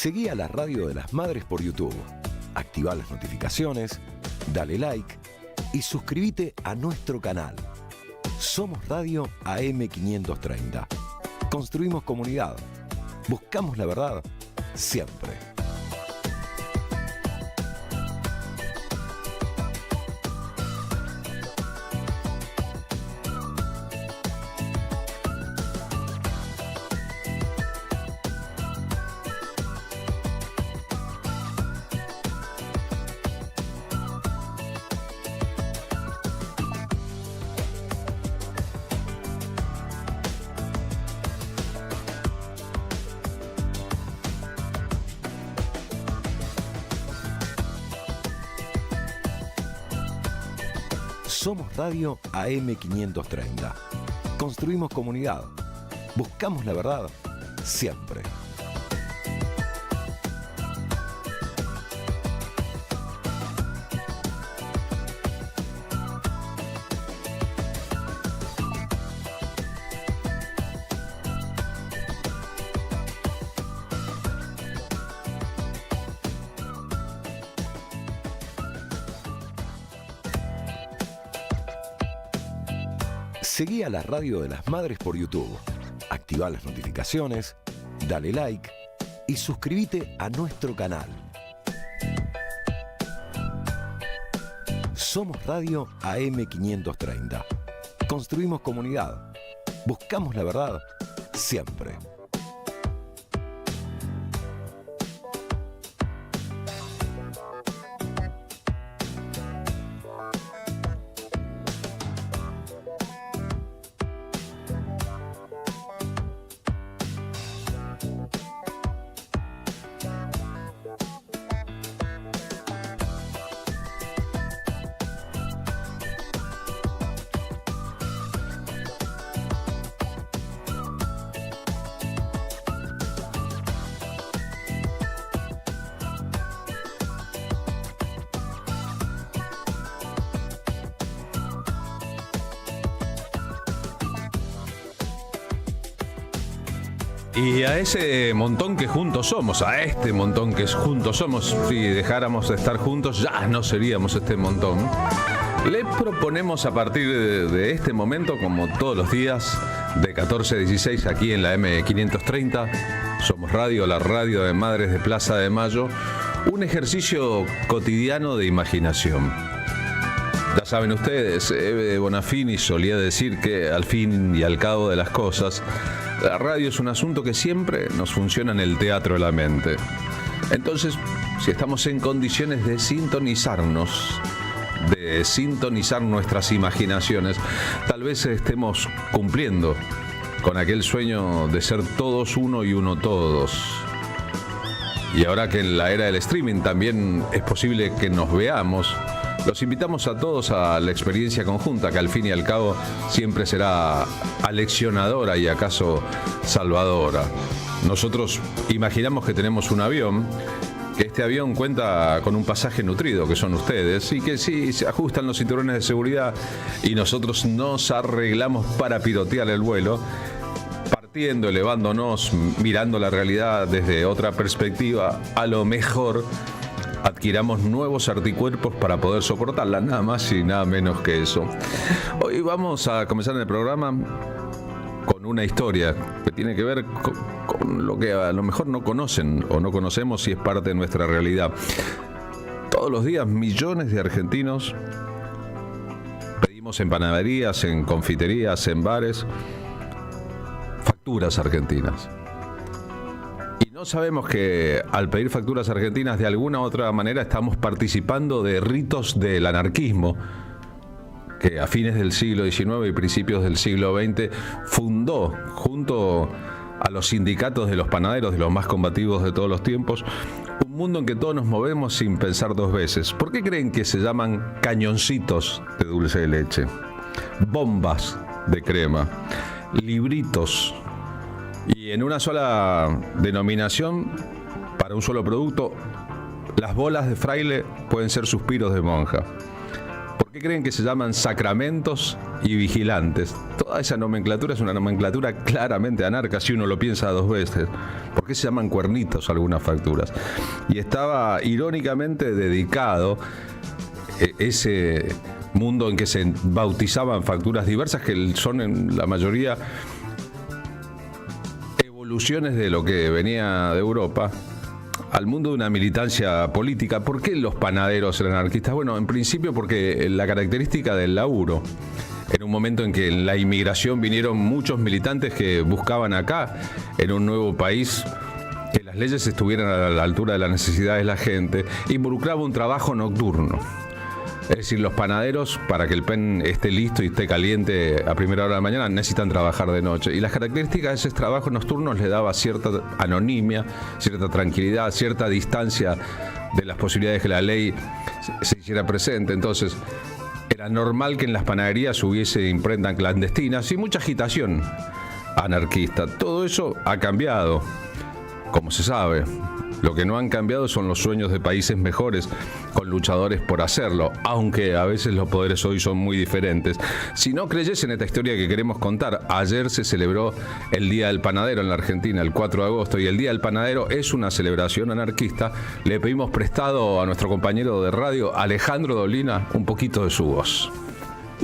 Seguí a la Radio de las Madres por YouTube. Activá las notificaciones, dale like y suscríbete a nuestro canal. Somos Radio AM530. Construimos comunidad. Buscamos la verdad siempre. Somos Radio AM530. Construimos comunidad. Buscamos la verdad siempre. Seguí a la Radio de las Madres por YouTube. Activá las notificaciones, dale like y suscríbete a nuestro canal. Somos Radio AM530. Construimos comunidad. Buscamos la verdad siempre. Y a ese montón que juntos somos, a este montón que juntos somos, si dejáramos de estar juntos ya no seríamos este montón. Le proponemos a partir de este momento, como todos los días, de 14 a 16 aquí en la M530, Somos Radio, la radio de Madres de Plaza de Mayo, un ejercicio cotidiano de imaginación. Ya saben ustedes, Eve Bonafini solía decir que al fin y al cabo de las cosas, la radio es un asunto que siempre nos funciona en el teatro de la mente. Entonces, si estamos en condiciones de sintonizarnos, de sintonizar nuestras imaginaciones, tal vez estemos cumpliendo con aquel sueño de ser todos uno y uno todos. Y ahora que en la era del streaming también es posible que nos veamos, los invitamos a todos a la experiencia conjunta, que al fin y al cabo siempre será aleccionadora y acaso salvadora. Nosotros imaginamos que tenemos un avión, que este avión cuenta con un pasaje nutrido, que son ustedes, y que sí, se ajustan los cinturones de seguridad y nosotros nos arreglamos para pilotear el vuelo, partiendo, elevándonos, mirando la realidad desde otra perspectiva, a lo mejor adquiramos nuevos anticuerpos para poder soportarla, nada más y nada menos que eso. Hoy vamos a comenzar el programa con una historia que tiene que ver con lo que a lo mejor no conocen o no conocemos y es parte de nuestra realidad. Todos los días millones de argentinos pedimos en panaderías, en confiterías, en bares, facturas argentinas. No sabemos que al pedir facturas argentinas de alguna u otra manera estamos participando de ritos del anarquismo que a fines del siglo XIX y principios del siglo XX fundó junto a los sindicatos de los panaderos, de los más combativos de todos los tiempos, un mundo en que todos nos movemos sin pensar dos veces. ¿Por qué creen que se llaman cañoncitos de dulce de leche, bombas de crema, libritos? Y en una sola denominación, para un solo producto, las bolas de fraile pueden ser suspiros de monja. ¿Por qué creen que se llaman sacramentos y vigilantes? Toda esa nomenclatura es una nomenclatura claramente anarca, si uno lo piensa dos veces. ¿Por qué se llaman cuernitos algunas facturas? Y estaba irónicamente dedicado ese mundo en que se bautizaban facturas diversas, que son en la mayoría evoluciones de lo que venía de Europa, al mundo de una militancia política. ¿Por qué los panaderos eran anarquistas? Bueno, en principio porque la característica del laburo, en un momento en que en la inmigración vinieron muchos militantes que buscaban acá, en un nuevo país, que las leyes estuvieran a la altura de las necesidades de la gente, involucraba un trabajo nocturno. Es decir, los panaderos, para que el pan esté listo y esté caliente a primera hora de la mañana, necesitan trabajar de noche. Y las características de ese trabajo nocturno les daba cierta anonimia, cierta tranquilidad, cierta distancia de las posibilidades que la ley se hiciera presente. Entonces, era normal que en las panaderías hubiese imprentas clandestinas y mucha agitación anarquista. Todo eso ha cambiado, como se sabe. Lo que no han cambiado son los sueños de países mejores, con luchadores por hacerlo, aunque a veces los poderes hoy son muy diferentes. Si no creyesen esta historia que queremos contar, ayer se celebró el Día del Panadero en la Argentina, el 4 de agosto, y el Día del Panadero es una celebración anarquista. Le pedimos prestado a nuestro compañero de radio, Alejandro Dolina, un poquito de su voz.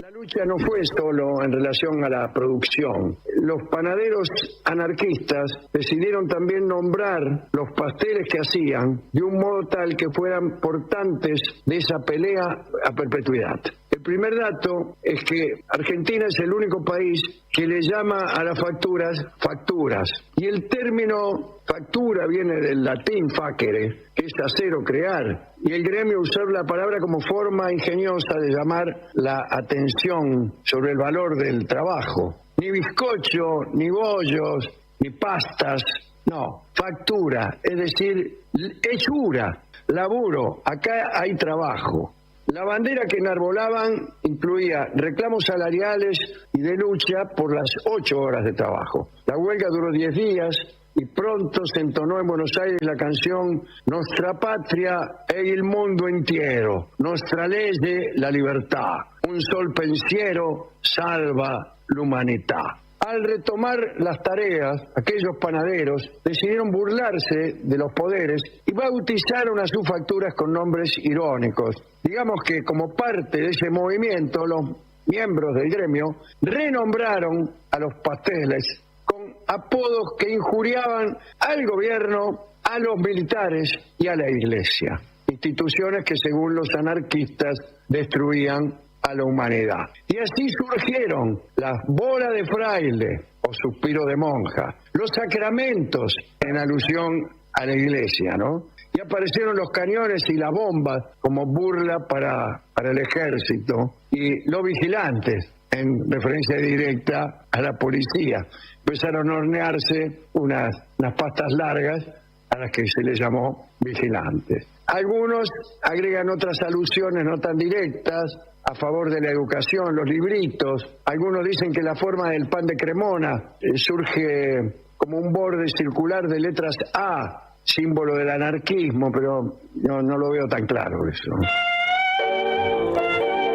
La lucha no fue solo en relación a la producción. Los panaderos anarquistas decidieron también nombrar los pasteles que hacían de un modo tal que fueran portantes de esa pelea a perpetuidad. El primer dato es que Argentina es el único país que le llama a las facturas. Y el término factura viene del latín facere, que es hacer o crear. Y el gremio usó la palabra como forma ingeniosa de llamar la atención sobre el valor del trabajo. Ni bizcocho, ni bollos, ni pastas, no, factura, es decir, hechura, laburo, acá hay trabajo. La bandera que enarbolaban incluía reclamos salariales y de lucha por las 8 horas de trabajo. La huelga duró 10 días y pronto se entonó en Buenos Aires la canción Nostra patria e il mondo entero, nostra legge la libertà, un sol pensiero salva l'umanità. Al retomar las tareas, aquellos panaderos decidieron burlarse de los poderes y bautizaron a sus facturas con nombres irónicos. Digamos que como parte de ese movimiento, los miembros del gremio renombraron a los pasteles con apodos que injuriaban al gobierno, a los militares y a la iglesia. Instituciones que, según los anarquistas, destruían a la humanidad. Y así surgieron las bolas de fraile o suspiro de monja, los sacramentos en alusión a la iglesia, ¿no? Y aparecieron los cañones y las bombas como burla para el ejército, y los vigilantes en referencia directa a la policía. Empezaron a hornearse unas pastas largas a las que se les llamó vigilantes. Algunos agregan otras alusiones no tan directas a favor de la educación, los libritos. Algunos dicen que la forma del pan de Cremona surge como un borde circular de letras A, símbolo del anarquismo, pero no lo veo tan claro eso.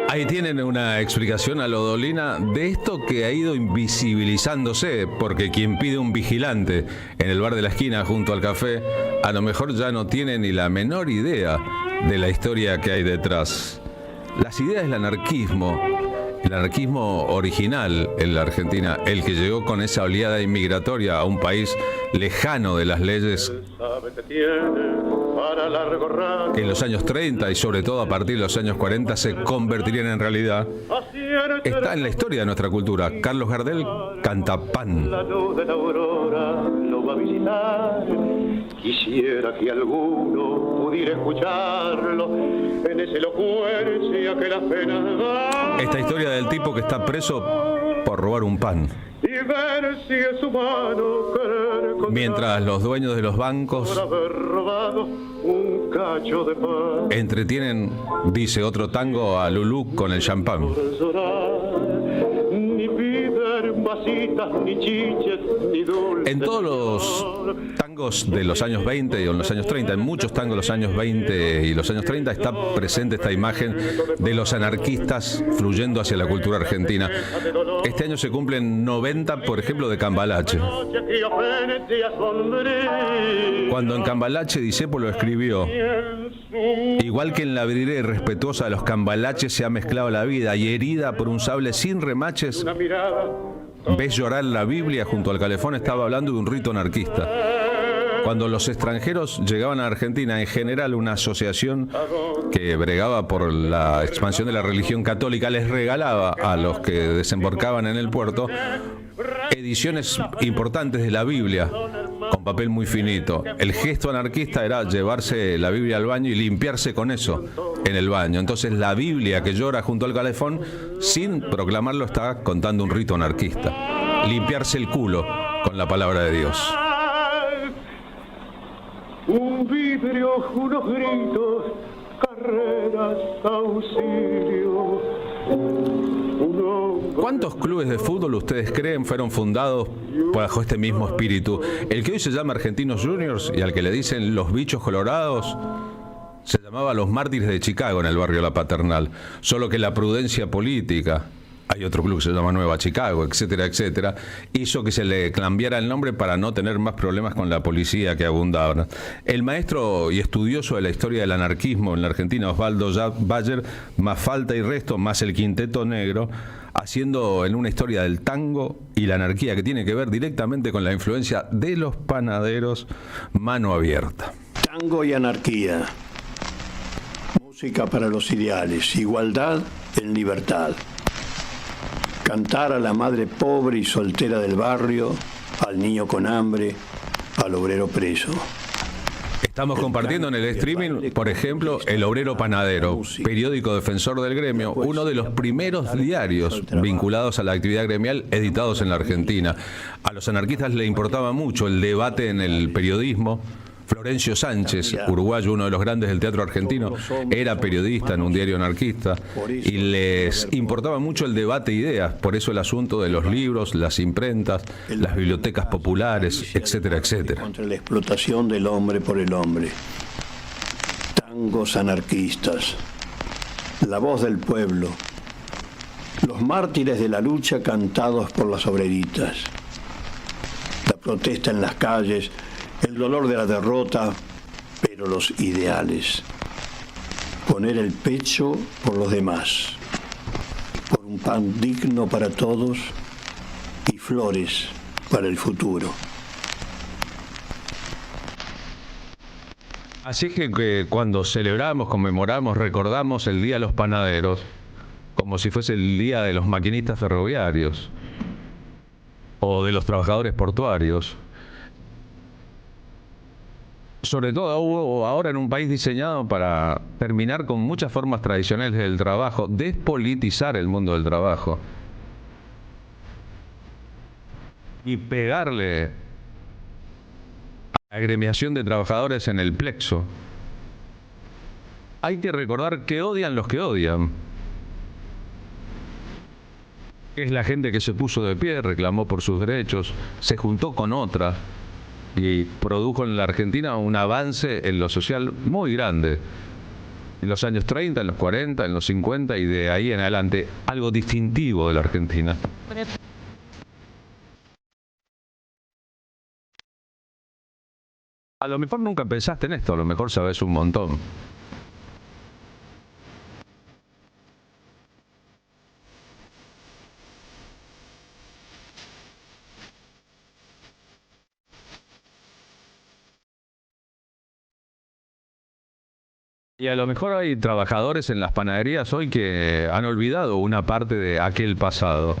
Ahí tienen una explicación a lo Dolina de esto que ha ido invisibilizándose, porque quien pide un vigilante en el bar de la esquina junto al café, a lo mejor ya no tiene ni la menor idea de la historia que hay detrás. Las ideas del anarquismo, el anarquismo original en la Argentina, el que llegó con esa oleada inmigratoria a un país lejano de las leyes, que en los años 30 y sobre todo a partir de los años 40 se convertirían en realidad, está en la historia de nuestra cultura. Carlos Gardel canta Pan. La luz de la aurora lo va a visitar. Quisiera que alguno pudiera escucharlo en esa elocuencia que la pena da. Esta historia del tipo que está preso por robar un pan. Y ver si es humano querer contar, mientras los dueños de los bancos por haber robado un cacho de pan. entretienen, dice otro tango, a Lulú con el champán. Ni piden más masitas, ni chiches, ni dulces. En todos los tangos de los años 20 y en los años 30, en muchos tangos de los años 20 y los años 30 está presente esta imagen de los anarquistas fluyendo hacia la cultura argentina. Este año se cumplen 90, por ejemplo, de Cambalache. Cuando en Cambalache Discépolo escribió: igual que en la vidriera irrespetuosa de los cambalaches se ha mezclado la vida, y herida por un sable sin remaches ves llorar la Biblia, junto al calefón estaba hablando de un rito anarquista. Cuando los extranjeros llegaban a Argentina, en general una asociación que bregaba por la expansión de la religión católica les regalaba a los que desembarcaban en el puerto ediciones importantes de la Biblia con papel muy finito. El gesto anarquista era llevarse la Biblia al baño y limpiarse con eso en el baño. Entonces la Biblia que llora junto al calefón, sin proclamarlo, está contando un rito anarquista. Limpiarse el culo con la palabra de Dios. Un vidrio, unos gritos, carreras, auxilio. ¿Cuántos clubes de fútbol ustedes creen fueron fundados bajo este mismo espíritu? El que hoy se llama Argentinos Juniors y al que le dicen los bichos colorados se llamaba Los Mártires de Chicago en el barrio La Paternal. Solo que la prudencia política, hay otro club que se llama Nueva Chicago, etcétera, etcétera, hizo que se le cambiara el nombre para no tener más problemas con la policía que abundaba. El maestro y estudioso de la historia del anarquismo en la Argentina, Osvaldo Bayer, más Falta y Resto, más el Quinteto Negro, haciendo en una historia del tango y la anarquía que tiene que ver directamente con la influencia de los panaderos, mano abierta. Tango y anarquía. Música para los ideales. Igualdad en libertad. Cantar a la madre pobre y soltera del barrio, al niño con hambre, al obrero preso. Estamos compartiendo en el streaming, por ejemplo, El Obrero Panadero, periódico defensor del gremio, uno de los primeros diarios vinculados a la actividad gremial editados en la Argentina. A los anarquistas les importaba mucho el debate en el periodismo. Florencio Sánchez, uruguayo, uno de los grandes del teatro argentino, era periodista en un diario anarquista y les importaba mucho el debate de ideas, por eso el asunto de los libros, las imprentas, las bibliotecas populares, etcétera, etcétera. Contra la explotación del hombre por el hombre. Tangos anarquistas. La voz del pueblo. Los mártires de la lucha cantados por las obreritas. La protesta en las calles. El dolor de la derrota, pero los ideales. Poner el pecho por los demás. Por un pan digno para todos y flores para el futuro. Así que cuando celebramos, conmemoramos, recordamos el Día de los Panaderos, como si fuese el Día de los Maquinistas Ferroviarios o de los trabajadores portuarios. Sobre todo ahora en un país diseñado para terminar con muchas formas tradicionales del trabajo, despolitizar el mundo del trabajo y pegarle a la agremiación de trabajadores en el plexo. Hay que recordar que odian los que odian. Es la gente que se puso de pie, reclamó por sus derechos, se juntó con otra y produjo en la Argentina un avance en lo social muy grande. En los años 30, en los 40, en los 50 y de ahí en adelante, algo distintivo de la Argentina. A lo mejor nunca pensaste en esto, a lo mejor sabes un montón. Y a lo mejor hay trabajadores en las panaderías hoy que han olvidado una parte de aquel pasado.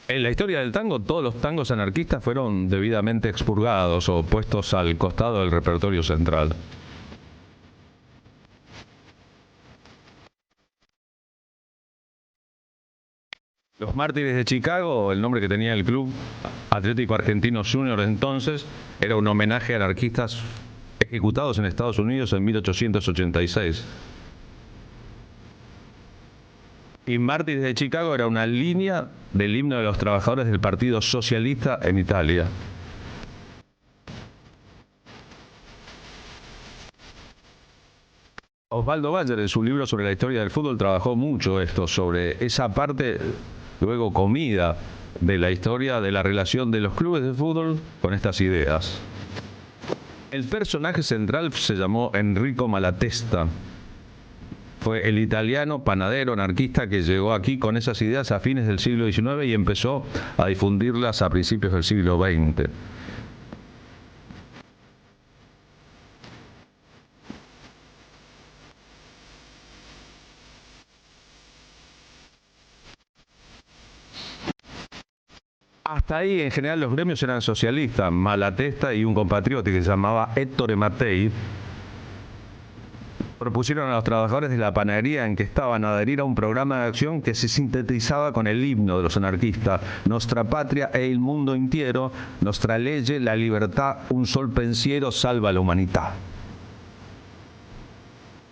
En la historia del tango, todos los tangos anarquistas fueron debidamente expurgados o puestos al costado del repertorio central. Los Mártires de Chicago, el nombre que tenía el Club Atlético Argentino Junior entonces, era un homenaje a anarquistas ejecutados en Estados Unidos en 1886. Y Mártires de Chicago era una línea del himno de los trabajadores del Partido Socialista en Italia. Osvaldo Bayer, en su libro sobre la historia del fútbol, trabajó mucho esto, sobre esa parte luego comida de la historia de la relación de los clubes de fútbol con estas ideas. El personaje central se llamó Enrico Malatesta. Fue el italiano panadero anarquista que llegó aquí con esas ideas a fines del siglo XIX y empezó a difundirlas a principios del siglo XX. Hasta ahí, en general, los gremios eran socialistas. Malatesta y un compatriota que se llamaba Ettore Mattei propusieron a los trabajadores de la panadería en que estaban adherir a un programa de acción que se sintetizaba con el himno de los anarquistas: Nostra patria e il mundo intero, nostra legge, la libertad, un sol pensiero salva la humanidad.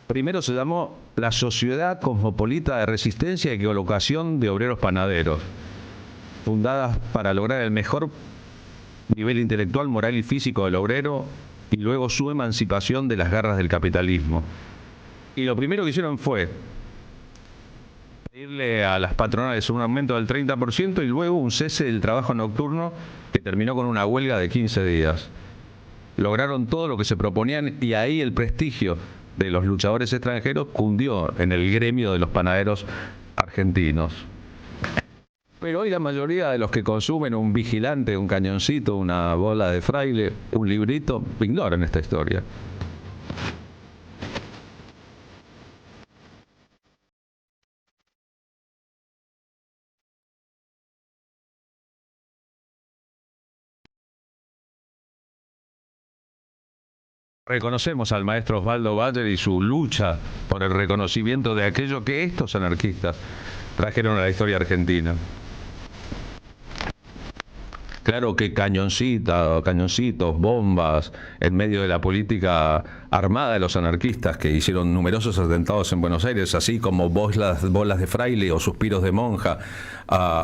Primero se llamó la Sociedad Cosmopolita de Resistencia y Colocación de Obreros Panaderos, fundadas para lograr el mejor nivel intelectual, moral y físico del obrero y luego su emancipación de las garras del capitalismo. Y lo primero que hicieron fue pedirle a las patronales un aumento del 30% y luego un cese del trabajo nocturno que terminó con una huelga de 15 días. Lograron todo lo que se proponían y ahí el prestigio de los luchadores extranjeros cundió en el gremio de los panaderos argentinos. Pero hoy la mayoría de los que consumen un vigilante, un cañoncito, una bola de fraile, un librito, ignoran esta historia. Reconocemos al maestro Osvaldo Bayer y su lucha por el reconocimiento de aquello que estos anarquistas trajeron a la historia argentina. Claro que cañoncitos, bombas, en medio de la política armada de los anarquistas que hicieron numerosos atentados en Buenos Aires, así como bolas de fraile o suspiros de monja,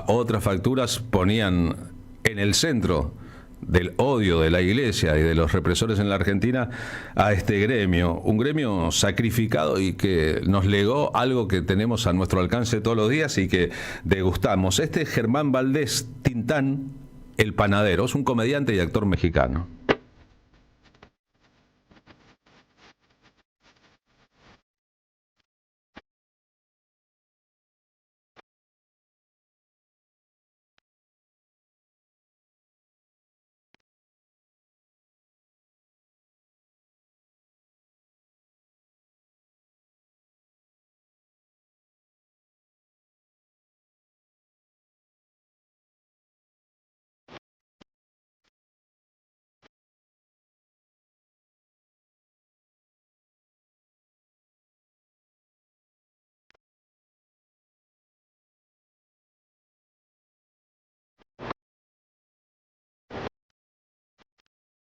otras facturas ponían en el centro del odio de la Iglesia y de los represores en la Argentina a este gremio, un gremio sacrificado y que nos legó algo que tenemos a nuestro alcance todos los días y que degustamos. Este es Germán Valdés Tintán, el panadero, es un comediante y actor mexicano.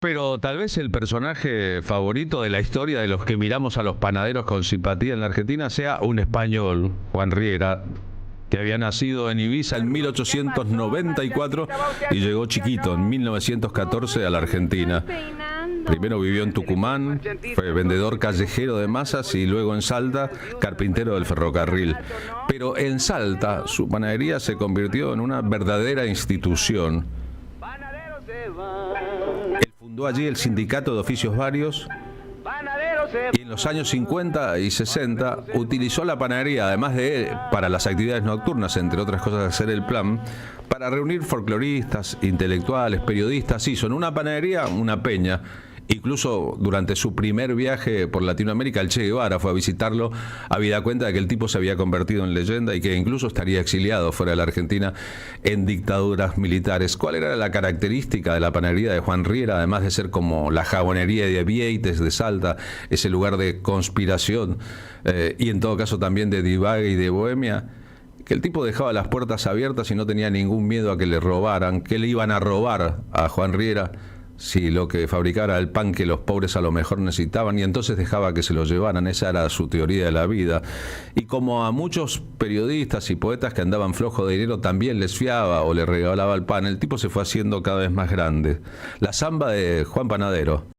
Pero tal vez el personaje favorito de la historia de los que miramos a los panaderos con simpatía en la Argentina sea un español, Juan Riera, que había nacido en Ibiza en 1894 y llegó chiquito en 1914 a la Argentina. Primero vivió en Tucumán, fue vendedor callejero de masas y luego en Salta, carpintero del ferrocarril. Pero en Salta, su panadería se convirtió en una verdadera institución. Fundó allí el Sindicato de Oficios Varios y en los años 50 y 60 utilizó la panadería, además de para las actividades nocturnas, entre otras cosas hacer el plan, para reunir folcloristas, intelectuales, periodistas. Hizo en una panadería una peña. Incluso durante su primer viaje por Latinoamérica, el Che Guevara fue a visitarlo, habida cuenta de que el tipo se había convertido en leyenda y que incluso estaría exiliado fuera de la Argentina en dictaduras militares. ¿Cuál era la característica de la panadería de Juan Riera, además de ser como la jabonería de Vieites de Salta, ese lugar de conspiración y en todo caso también de divague y de bohemia? Que el tipo dejaba las puertas abiertas y no tenía ningún miedo a que le robaran, que le iban a robar a Juan Riera. si lo que fabricara el pan que los pobres a lo mejor necesitaban, y entonces dejaba que se lo llevaran. Esa era su teoría de la vida. Y como a muchos periodistas y poetas que andaban flojos de dinero también les fiaba o les regalaba el pan, el tipo se fue haciendo cada vez más grande. La samba de Juan Panadero.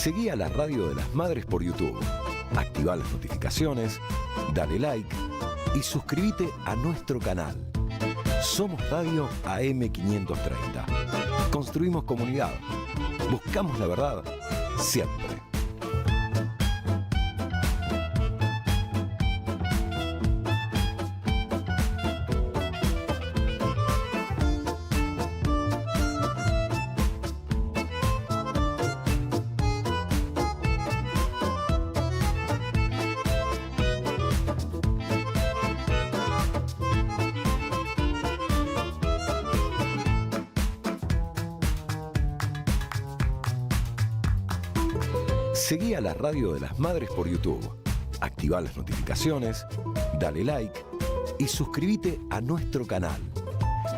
Seguí a la Radio de las Madres por YouTube. Activá las notificaciones, dale like y suscríbete a nuestro canal. Somos Radio AM530. Construimos comunidad. Buscamos la verdad siempre. Seguí a la Radio de las Madres por YouTube. Activá las notificaciones, dale like y suscríbete a nuestro canal.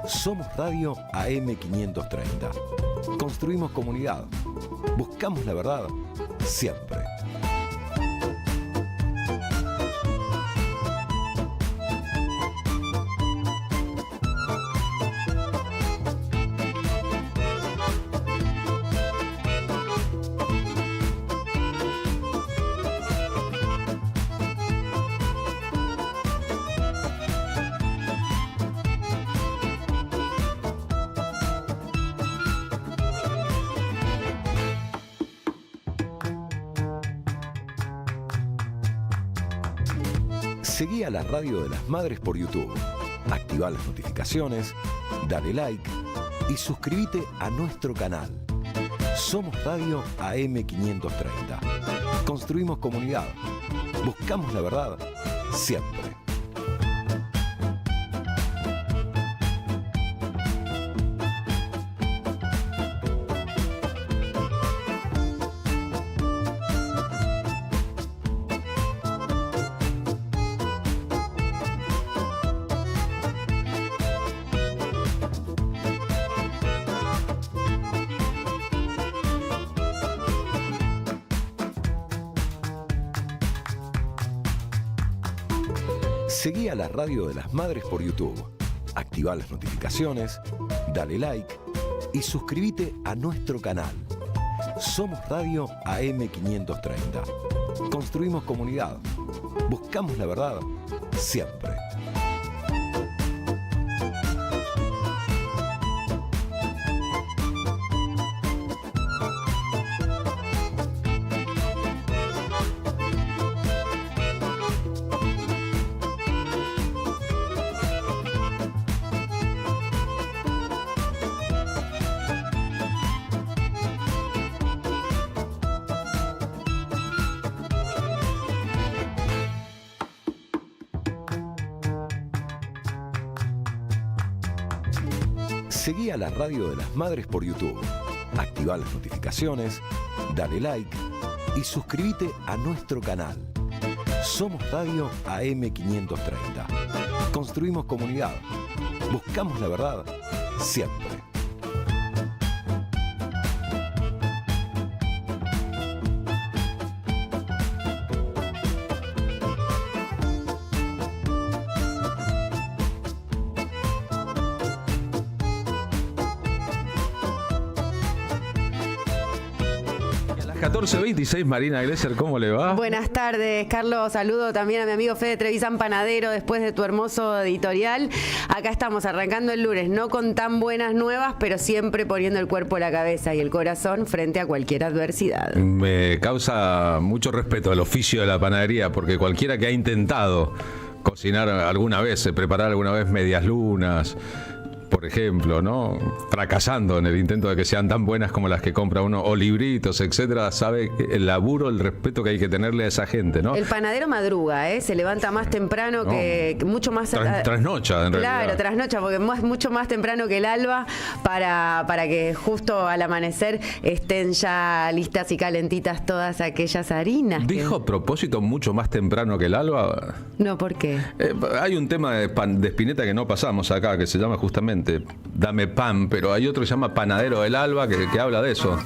Somos Radio AM530. Construimos comunidad. Buscamos la verdad siempre. Seguí a la Radio de las Madres por YouTube. Activá las notificaciones, dale like y suscríbete a nuestro canal. Somos Radio AM530. Construimos comunidad. Buscamos la verdad siempre. Seguí a la Radio de las Madres por YouTube. Activá las notificaciones, dale like y suscríbete a nuestro canal. Somos Radio AM530. Construimos comunidad. Buscamos la verdad siempre. Seguí a la Radio de las Madres por YouTube. Activa las notificaciones, dale like y suscríbete a nuestro canal. Somos Radio AM530. Construimos comunidad. Buscamos la verdad siempre. A las 14:26, Marina Gresser, ¿cómo le va? Buenas tardes, Carlos. Saludo también a mi amigo Fede Trevisan Panadero después de tu hermoso editorial. Acá estamos arrancando el lunes, no con tan buenas nuevas, pero siempre poniendo el cuerpo, la cabeza y el corazón frente a cualquier adversidad. Me causa mucho respeto el oficio de la panadería, porque cualquiera que ha intentado cocinar alguna vez, preparar alguna vez medias lunas, por ejemplo, ¿no? Fracasando en el intento de que sean tan buenas como las que compra uno, o libritos, etcétera, sabe el laburo, el respeto que hay que tenerle a esa gente, ¿no? El panadero madruga, se levanta más temprano, No. que mucho más... Trasnocha, en realidad. Claro, trasnocha, porque es mucho más temprano que el alba para que justo al amanecer estén ya listas y calentitas todas aquellas harinas. ¿Dijo a propósito mucho más temprano que el alba? No, ¿por qué? Hay un tema de Spinetta que no pasamos acá, que se llama justamente Dame Pan, pero hay otro que se llama Panadero del Alba, que habla de eso,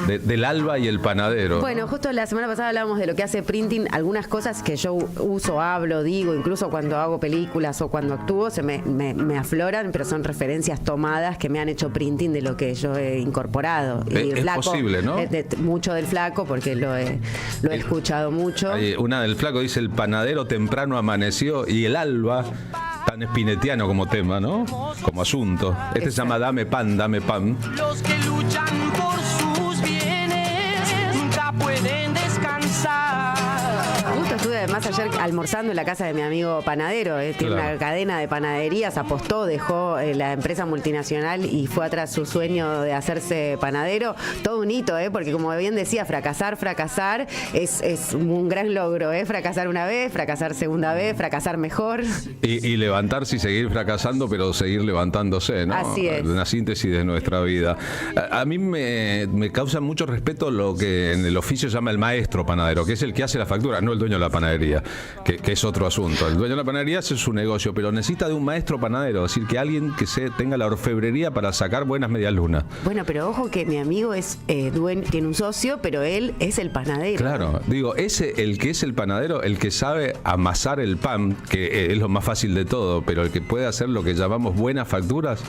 del alba y el panadero. Bueno, justo la semana pasada hablábamos de lo que hace Printing, algunas cosas que yo uso, hablo, digo, incluso cuando hago películas o cuando actúo, se me afloran, pero son referencias tomadas que me han hecho Printing de lo que yo he incorporado. Y es Flaco, posible, ¿no? Mucho del Flaco, porque lo he escuchado mucho. Una del Flaco dice: el panadero temprano amaneció y el alba, tan espinetiano como tema, ¿no? Como asunto. Este se llama Dame Pan, Dame Pan. Los que luchan por sus bienes nunca pueden descansar. Justo estuve además ayer almorzando en la casa de mi amigo panadero, tiene Claro. una cadena de panaderías, apostó, dejó la empresa multinacional y fue atrás su sueño de hacerse panadero. Todo un hito, porque como bien decía, fracasar es un gran logro, fracasar una vez, fracasar segunda vez, fracasar mejor. Y levantarse y seguir fracasando, pero seguir levantándose, ¿no? Así es. Una síntesis de nuestra vida. A mí me causa mucho respeto lo que en el oficio se llama el maestro panadero, que es el que hace la factura, no el dueño de la panadería, que es otro asunto. El dueño de la panadería hace su negocio, pero necesita de un maestro panadero, es decir, que alguien que tenga la orfebrería para sacar buenas medialunas. Bueno, pero ojo que mi amigo es tiene un socio, pero él es el panadero. Claro, digo, el que es el panadero, el que sabe amasar el pan, que es lo más fácil de todo, pero el que puede hacer lo que llamamos buenas facturas,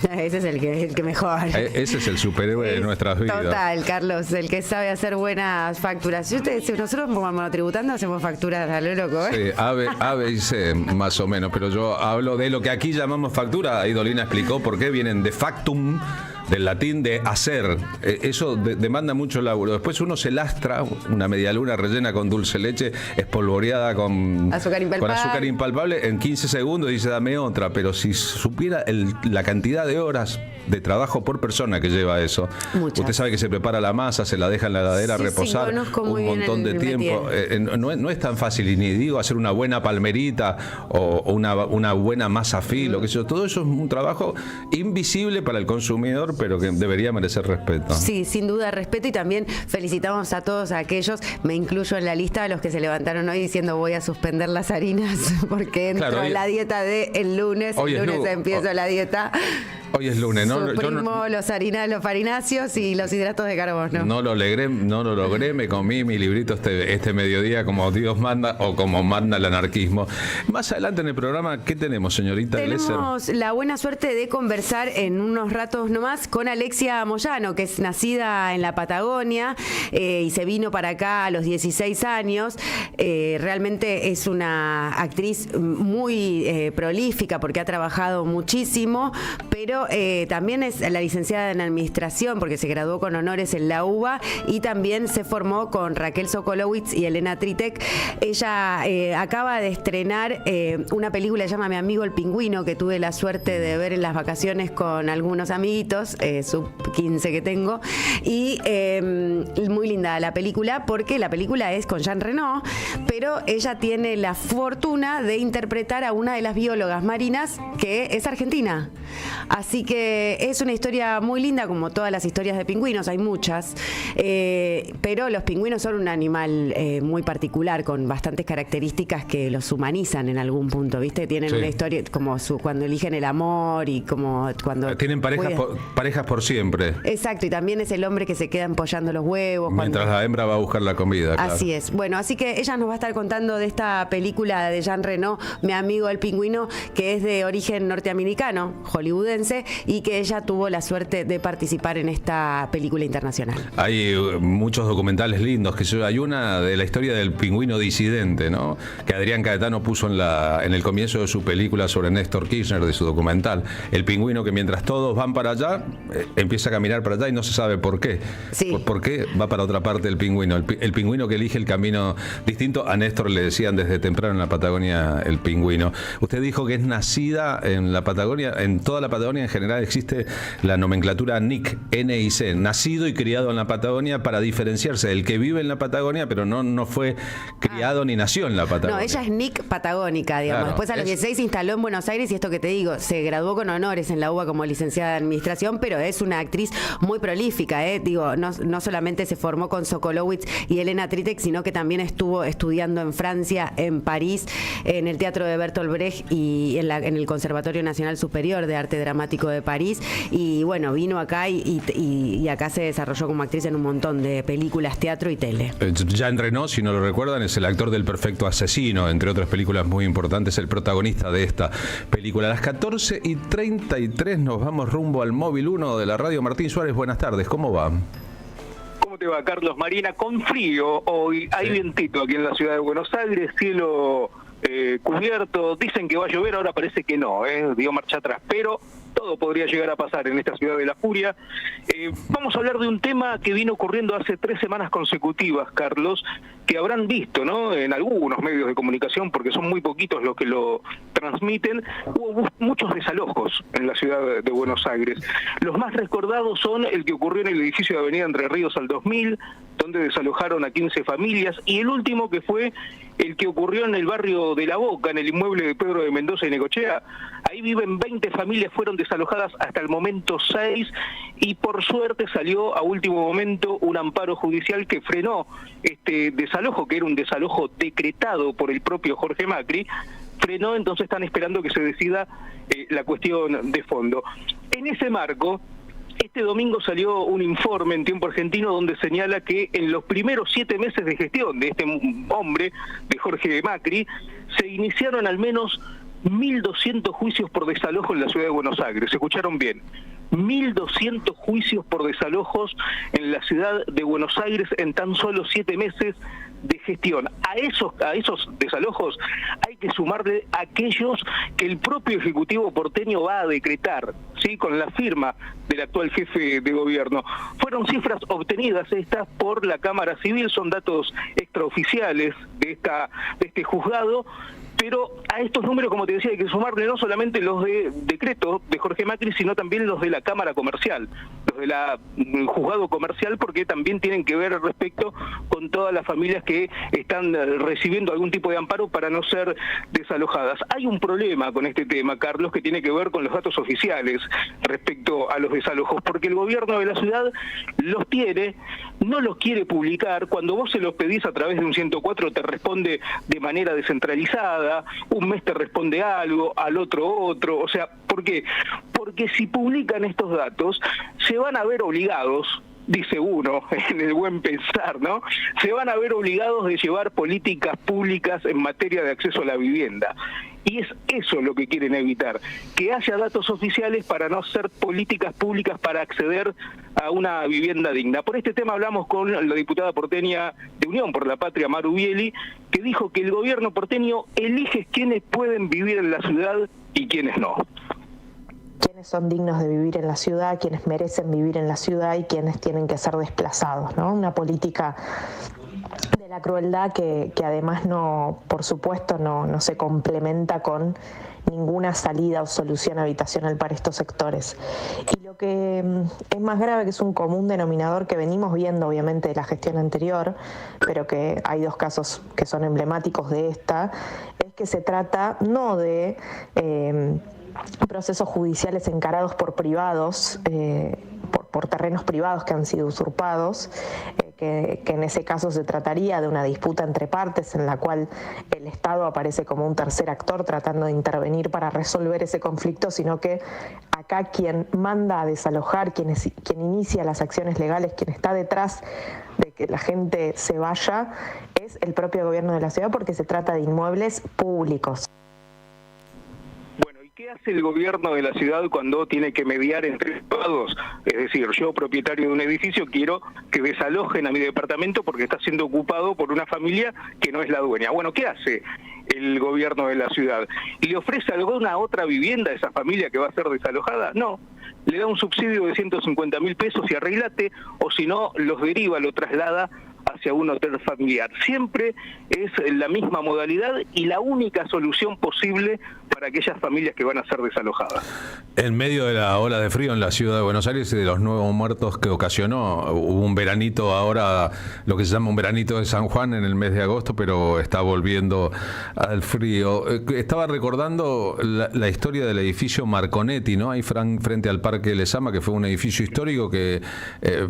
Ese es el que mejor. ese es el superhéroe de nuestras vidas. Total, Carlos, el que sabe hacer buenas facturas. Si nosotros como monotributando hacemos facturas a lo loco, Sí, A, B y C, más o menos, pero yo hablo de lo que aquí llamamos factura. Ahí Dolina explicó por qué vienen de factum, del latín de hacer. Eso demanda mucho laburo. Después uno se lastra una medialuna rellena con dulce leche, espolvoreada con azúcar impalpable, en 15 segundos y dice dame otra. Pero si supiera la cantidad de horas de trabajo por persona que lleva eso. Muchas. Usted sabe que se prepara la masa, se la deja en la heladera a reposar conozco muy un bien montón de el tiempo. No es tan fácil, y ni digo hacer una buena palmerita o una buena masa filo, que eso, todo eso es un trabajo invisible para el consumidor, pero que debería merecer respeto. Sí, sin duda respeto, y también felicitamos a todos aquellos, me incluyo en la lista de los que se levantaron hoy diciendo voy a suspender las harinas porque entro Claro, en la dieta del lunes, hoy el es lunes empiezo la dieta. Hoy es lunes, ¿no? Suprimo los farináceos y los hidratos de carbono. No lo logré, me comí mi librito este mediodía como Dios manda o como manda el anarquismo. Más adelante en el programa, ¿qué tenemos, señorita Glesser? Tenemos la buena suerte de conversar en unos ratos nomás con Alexia Moyano, que es nacida en la Patagonia y se vino para acá a los 16 años. Realmente es una actriz muy prolífica porque ha trabajado muchísimo, pero también es la licenciada en administración porque se graduó con honores en la UBA y también se formó con Raquel Sokolowitz y Elena Tritek. Ella acaba de estrenar una película que se llama Mi amigo el pingüino, que tuve la suerte de ver en las vacaciones con algunos amiguitos, sub 15 que tengo, y muy linda la película porque la película es con Jean Reno, pero ella tiene la fortuna de interpretar a una de las biólogas marinas que es argentina. Así que es una historia muy linda, como todas las historias de pingüinos, hay muchas, pero los pingüinos son un animal muy particular, con bastantes características que los humanizan en algún punto, ¿viste? Tienen una historia como cuando eligen el amor y como cuando... Tienen parejas por siempre. Exacto, y también es el hombre que se queda empollando los huevos. Mientras la hembra va a buscar la comida. Claro. Así es. Bueno, así que ella nos va a estar contando de esta película de Jean Reno, Mi amigo el pingüino, que es de origen norteamericano, hollywoodense, y que ella tuvo la suerte de participar en esta película internacional. Hay muchos documentales lindos, hay una de la historia del pingüino disidente, ¿no? Que Adrián Caetano puso en el comienzo de su película sobre Néstor Kirchner, de su documental. El pingüino que mientras todos van para allá, empieza a caminar para allá y no se sabe por qué. Sí. ¿Por qué va para otra parte el pingüino? El pingüino que elige el camino distinto. A Néstor le decían desde temprano en la Patagonia el pingüino. Usted dijo que es nacida en la Patagonia. En toda la Patagonia en general existe la nomenclatura NIC, N-I-C, nacido y criado en la Patagonia, para diferenciarse del que vive en la Patagonia, pero no fue criado ni nació en la Patagonia. No, ella es NIC patagónica, digamos. Claro, después a los 16 se instaló en Buenos Aires y esto que te digo, se graduó con honores en la UBA como licenciada en administración, pero es una actriz muy prolífica, Digo, no solamente se formó con Sokolowitz y Elena Tritek, sino que también estuvo estudiando en Francia, en París, en el Teatro de Bertolt Brecht y en el Conservatorio Nacional Superior de Arte Dramático de París. Y bueno, vino acá y acá se desarrolló como actriz en un montón de películas, teatro y tele. Jean Reno, si no lo recuerdan, es el actor del Perfecto Asesino, entre otras películas muy importantes, el protagonista de esta película. A las 14:33 nos vamos rumbo al móvil 1 de la radio. Martín Suárez, buenas tardes, ¿cómo va? ¿Cómo te va, Carlos Marina? Con frío hoy, hay vientito aquí en la ciudad de Buenos Aires, cielo cubierto, dicen que va a llover, ahora parece que no, dio marcha atrás, pero todo podría llegar a pasar en esta ciudad de la furia. Vamos a hablar de un tema que vino ocurriendo hace 3 semanas consecutivas, Carlos, que habrán visto, ¿no?, en algunos medios de comunicación, porque son muy poquitos los que lo transmiten. Hubo muchos desalojos en la ciudad de Buenos Aires. Los más recordados son el que ocurrió en el edificio de Avenida Entre Ríos al 2000, donde desalojaron a 15 familias, y el último que fue el que ocurrió en el barrio de La Boca, en el inmueble de Pedro de Mendoza y Necochea. Ahí viven 20 familias, fueron desalojadas hasta el momento 6, y por suerte salió a último momento un amparo judicial que frenó este desalojo, que era un desalojo decretado por el propio Jorge Macri. Frenó, entonces están esperando que se decida la cuestión de fondo. En ese marco, este domingo salió un informe en Tiempo Argentino donde señala que en los primeros 7 meses de gestión de este hombre, de Jorge Macri, se iniciaron al menos 1.200 juicios por desalojo en la ciudad de Buenos Aires. ¿Se escucharon bien? 1.200 juicios por desalojos en la ciudad de Buenos Aires en tan solo 7 meses de gestión. A esos desalojos hay que sumarle aquellos que el propio Ejecutivo porteño va a decretar, ¿sí?, con la firma del actual jefe de gobierno. Fueron cifras obtenidas estas por la Cámara Civil, son datos extraoficiales de este juzgado. Pero a estos números, como te decía, hay que sumarle no solamente los de decreto de Jorge Macri, sino también los de la Cámara Comercial, los de la juzgado comercial, porque también tienen que ver respecto con todas las familias que están recibiendo algún tipo de amparo para no ser desalojadas. Hay un problema con este tema, Carlos, que tiene que ver con los datos oficiales respecto a los desalojos, porque el gobierno de la ciudad los tiene, no los quiere publicar. Cuando vos se los pedís a través de un 104 te responde de manera descentralizada, un mes te responde algo, al otro, o sea, ¿por qué? Porque si publican estos datos, se van a ver obligados, dice uno, en el buen pensar, ¿no? Se van a ver obligados de llevar políticas públicas en materia de acceso a la vivienda. Y es eso lo que quieren evitar, que haya datos oficiales para no hacer políticas públicas para acceder a una vivienda digna. Por este tema hablamos con la diputada porteña de Unión por la Patria, Maru Bieli, que dijo que el gobierno porteño elige quiénes pueden vivir en la ciudad y quiénes no. Quiénes son dignos de vivir en la ciudad, quiénes merecen vivir en la ciudad y quiénes tienen que ser desplazados, ¿no? Una política de la crueldad que además no, por supuesto, no se complementa con ninguna salida o solución habitacional para estos sectores. Y lo que es más grave, que es un común denominador que venimos viendo obviamente de la gestión anterior, pero que hay dos casos que son emblemáticos de esta, es que se trata no de procesos judiciales encarados por privados, por terrenos privados que han sido usurpados, que en ese caso se trataría de una disputa entre partes en la cual el Estado aparece como un tercer actor tratando de intervenir para resolver ese conflicto, sino que acá quien manda a desalojar, quien inicia las acciones legales, quien está detrás de que la gente se vaya, es el propio gobierno de la ciudad, porque se trata de inmuebles públicos. ¿Qué hace el gobierno de la ciudad cuando tiene que mediar entre privados? Es decir, yo, propietario de un edificio, quiero que desalojen a mi departamento porque está siendo ocupado por una familia que no es la dueña. Bueno, ¿qué hace el gobierno de la ciudad? ¿Le ofrece alguna otra vivienda a esa familia que va a ser desalojada? No. Le da un subsidio de 150.000 pesos y arreglate, o si no, los deriva, lo traslada hacia un hotel familiar. Siempre es la misma modalidad y la única solución posible para aquellas familias que van a ser desalojadas. En medio de la ola de frío en la ciudad de Buenos Aires y de los nuevos muertos que ocasionó, hubo un veranito ahora, lo que se llama un veranito de San Juan en el mes de agosto, pero está volviendo al frío. Estaba recordando la historia del edificio Marconetti, ¿no? Ahí frente al Parque Lezama, que fue un edificio histórico que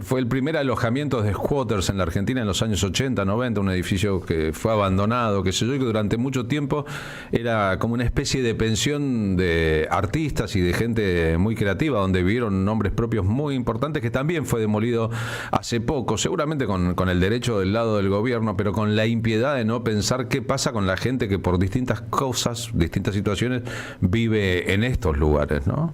fue el primer alojamiento de squatters en la Argentina en los años 80, 90, un edificio que fue abandonado, que sé yo, y que durante mucho tiempo era como una especie de pensión de artistas y de gente muy creativa, donde vivieron nombres propios muy importantes, que también fue demolido hace poco, seguramente con el derecho del lado del gobierno, pero con la impiedad de no pensar qué pasa con la gente que por distintas cosas, distintas situaciones, vive en estos lugares, ¿no?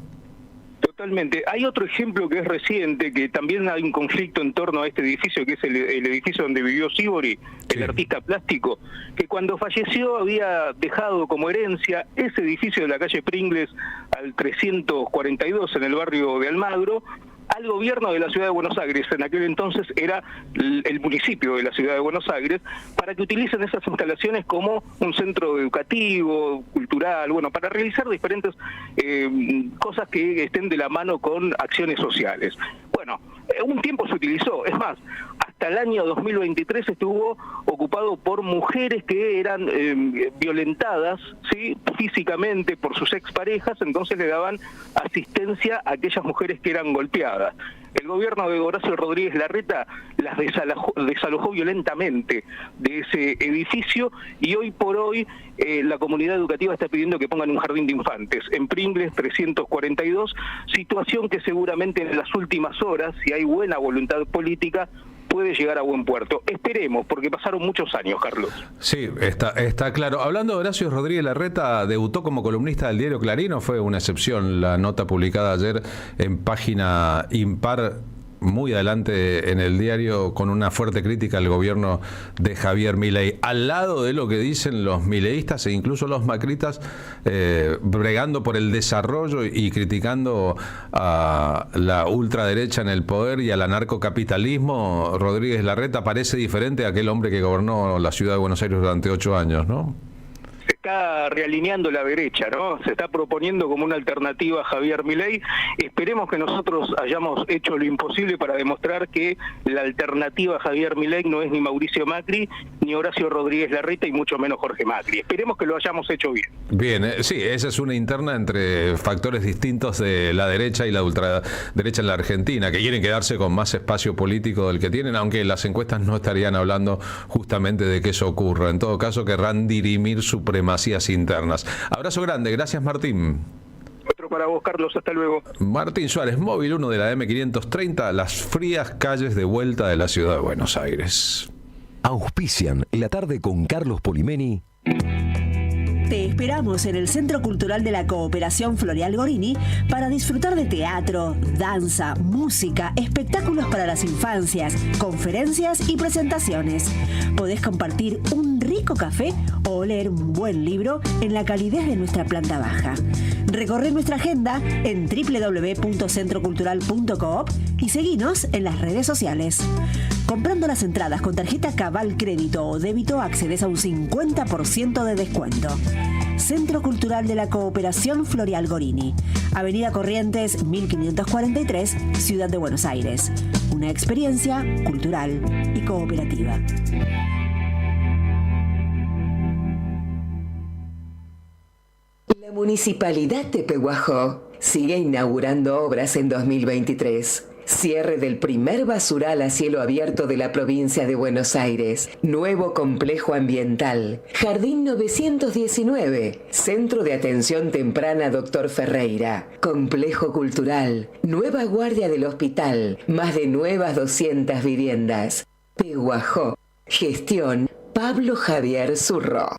Totalmente. Hay otro ejemplo que es reciente, que también hay un conflicto en torno a este edificio, que es el edificio donde vivió Sivori, el artista plástico, que cuando falleció había dejado como herencia ese edificio de la calle Pringles al 342 en el barrio de Almagro, al gobierno de la ciudad de Buenos Aires. En aquel entonces era el municipio de la ciudad de Buenos Aires, para que utilicen esas instalaciones como un centro educativo, cultural, bueno, para realizar diferentes cosas que estén de la mano con acciones sociales. Bueno, un tiempo se utilizó, es más, hasta el año 2023 estuvo ocupado por mujeres que eran violentadas, ¿sí?, físicamente por sus exparejas, entonces le daban asistencia a aquellas mujeres que eran golpeadas. El gobierno de Horacio Rodríguez Larreta las desalojó violentamente de ese edificio, y hoy por hoy la comunidad educativa está pidiendo que pongan un jardín de infantes en Pringles 342, situación que seguramente en las últimas horas, si hay buena voluntad política, puede llegar a buen puerto. Esperemos, porque pasaron muchos años, Carlos. Sí, está claro. Hablando de Horacio Rodríguez Larreta, debutó como columnista del diario Clarín, ¿o fue una excepción la nota publicada ayer en Página Impar, muy adelante en el diario, con una fuerte crítica al gobierno de Javier Milei, al lado de lo que dicen los mileístas e incluso los macritas, bregando por el desarrollo y criticando a la ultraderecha en el poder y al anarcocapitalismo? Rodríguez Larreta parece diferente a aquel hombre que gobernó la ciudad de Buenos Aires durante 8 años, ¿no? está realineando la derecha, ¿no? Se está proponiendo como una alternativa a Javier Milei. Esperemos que nosotros hayamos hecho lo imposible para demostrar que la alternativa a Javier Milei no es ni Mauricio Macri, ni Horacio Rodríguez Larreta, y mucho menos Jorge Macri. Esperemos que lo hayamos hecho bien. Bien, sí, esa es una interna entre factores distintos de la derecha y la ultraderecha en la Argentina, que quieren quedarse con más espacio político del que tienen, aunque las encuestas no estarían hablando justamente de que eso ocurra. En todo caso, querrán dirimir supremacías internas. Abrazo grande, gracias Martín. Otro para vos, Carlos, hasta luego. Martín Suárez, móvil 1 de la M530, las frías calles de vuelta de la ciudad de Buenos Aires. Auspician La Tarde con Carlos Polimeni. Te esperamos en el Centro Cultural de la Cooperación Floreal Gorini para disfrutar de teatro, danza, música, espectáculos para las infancias, conferencias y presentaciones. Podés compartir un rico café o leer un buen libro en la calidez de nuestra planta baja. Recorre nuestra agenda en www.centrocultural.coop y seguinos en las redes sociales. Comprando las entradas con tarjeta Cabal Crédito o Débito accedes a un 50% de descuento. Centro Cultural de la Cooperación Floreal Gorini, Avenida Corrientes 1543, Ciudad de Buenos Aires. Una experiencia cultural y cooperativa. La Municipalidad de Pehuajó sigue inaugurando obras en 2023. Cierre del primer basural a cielo abierto de la provincia de Buenos Aires. Nuevo complejo ambiental. Jardín 919. Centro de Atención Temprana Dr. Ferreira. Complejo cultural. Nueva guardia del hospital. Más de nuevas 200 viviendas. Pehuajó. Gestión Pablo Javier Zurro.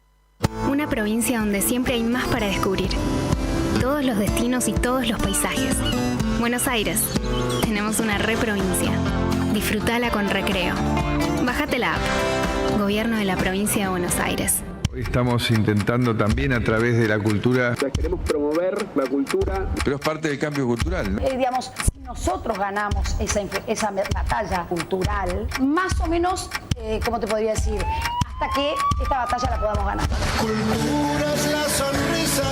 Una provincia donde siempre hay más para descubrir. Todos los destinos y todos los paisajes. Buenos Aires. Tenemos una reprovincia. Disfrutala con recreo. Bájate la app. Gobierno de la provincia de Buenos Aires. Hoy estamos intentando también a través de la cultura. Queremos promover la cultura. Pero es parte del cambio cultural, ¿no? Digamos, si nosotros ganamos esa batalla cultural, más o menos, ¿cómo te podría decir? Hasta que esta batalla la podamos ganar. Cultura es la sonrisa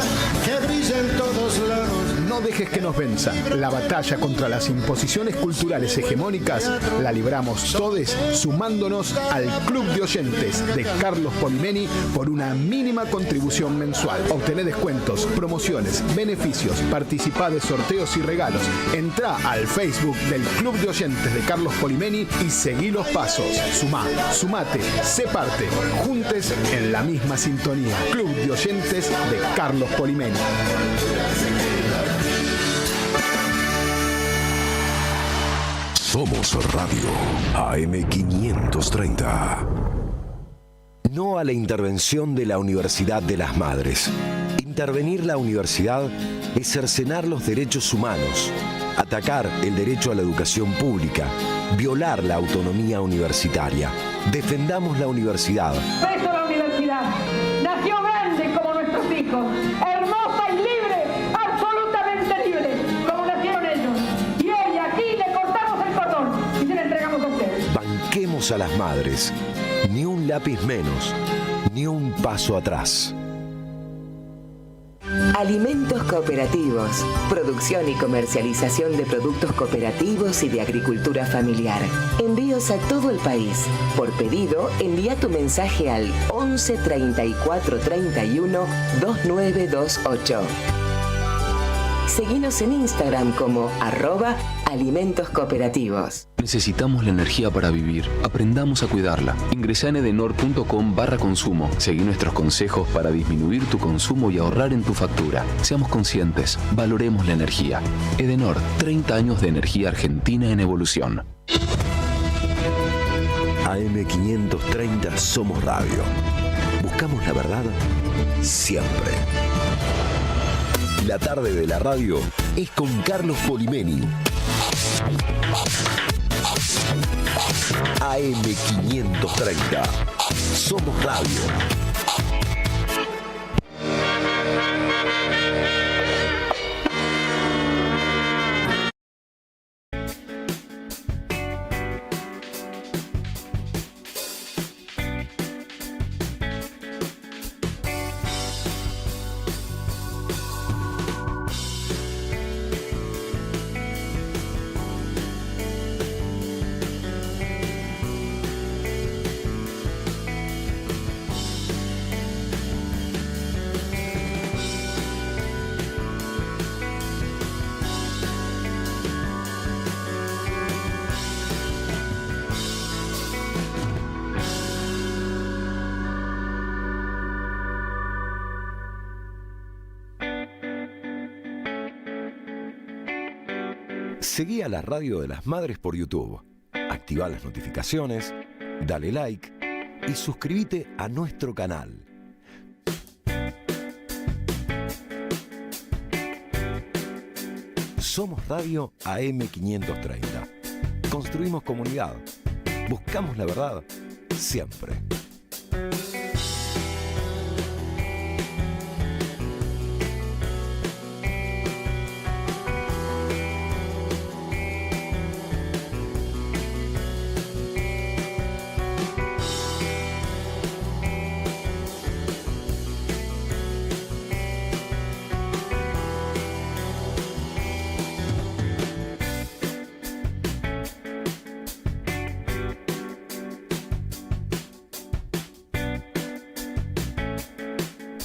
que brilla en todos lados. No dejes que nos venza. La batalla contra las imposiciones culturales hegemónicas la libramos todos sumándonos al Club de Oyentes de Carlos Polimeni por una mínima contribución mensual. Obtené descuentos, promociones, beneficios, participá de sorteos y regalos. Entrá al Facebook del Club de Oyentes de Carlos Polimeni y seguí los pasos. Sumate, sé parte. Juntes en la misma sintonía. Club de Oyentes de Carlos Polimeni. Somos Radio AM530. No a la intervención de la Universidad de las Madres. Intervenir la universidad es cercenar los derechos humanos, atacar el derecho a la educación pública, violar la autonomía universitaria. Defendamos la universidad. Eso la universidad. Nació grande como nuestros hijos, hermosa y libre, absolutamente libre, como nacieron ellos. Y hoy aquí le cortamos el cordón y se le entregamos a ustedes. Banquemos a las madres. Ni un lápiz menos, ni un paso atrás. Alimentos cooperativos. Producción y comercialización de productos cooperativos y de agricultura familiar. Envíos a todo el país. Por pedido, envía tu mensaje al 11 34 31 2928. Seguinos en Instagram como @alimentos cooperativos. Necesitamos la energía para vivir. Aprendamos a cuidarla. Ingresá en edenor.com/consumo. Seguí nuestros consejos para disminuir tu consumo y ahorrar en tu factura. Seamos conscientes. Valoremos la energía. Edenor, 30 años de energía argentina en evolución. AM530 Somos Radio. Buscamos la verdad siempre. La tarde de la radio es con Carlos Polimeni. AM530. Somos Radio. Seguí a la Radio de las Madres por YouTube. Activá las notificaciones, dale like y suscríbete a nuestro canal. Somos Radio AM530. Construimos comunidad. Buscamos la verdad siempre.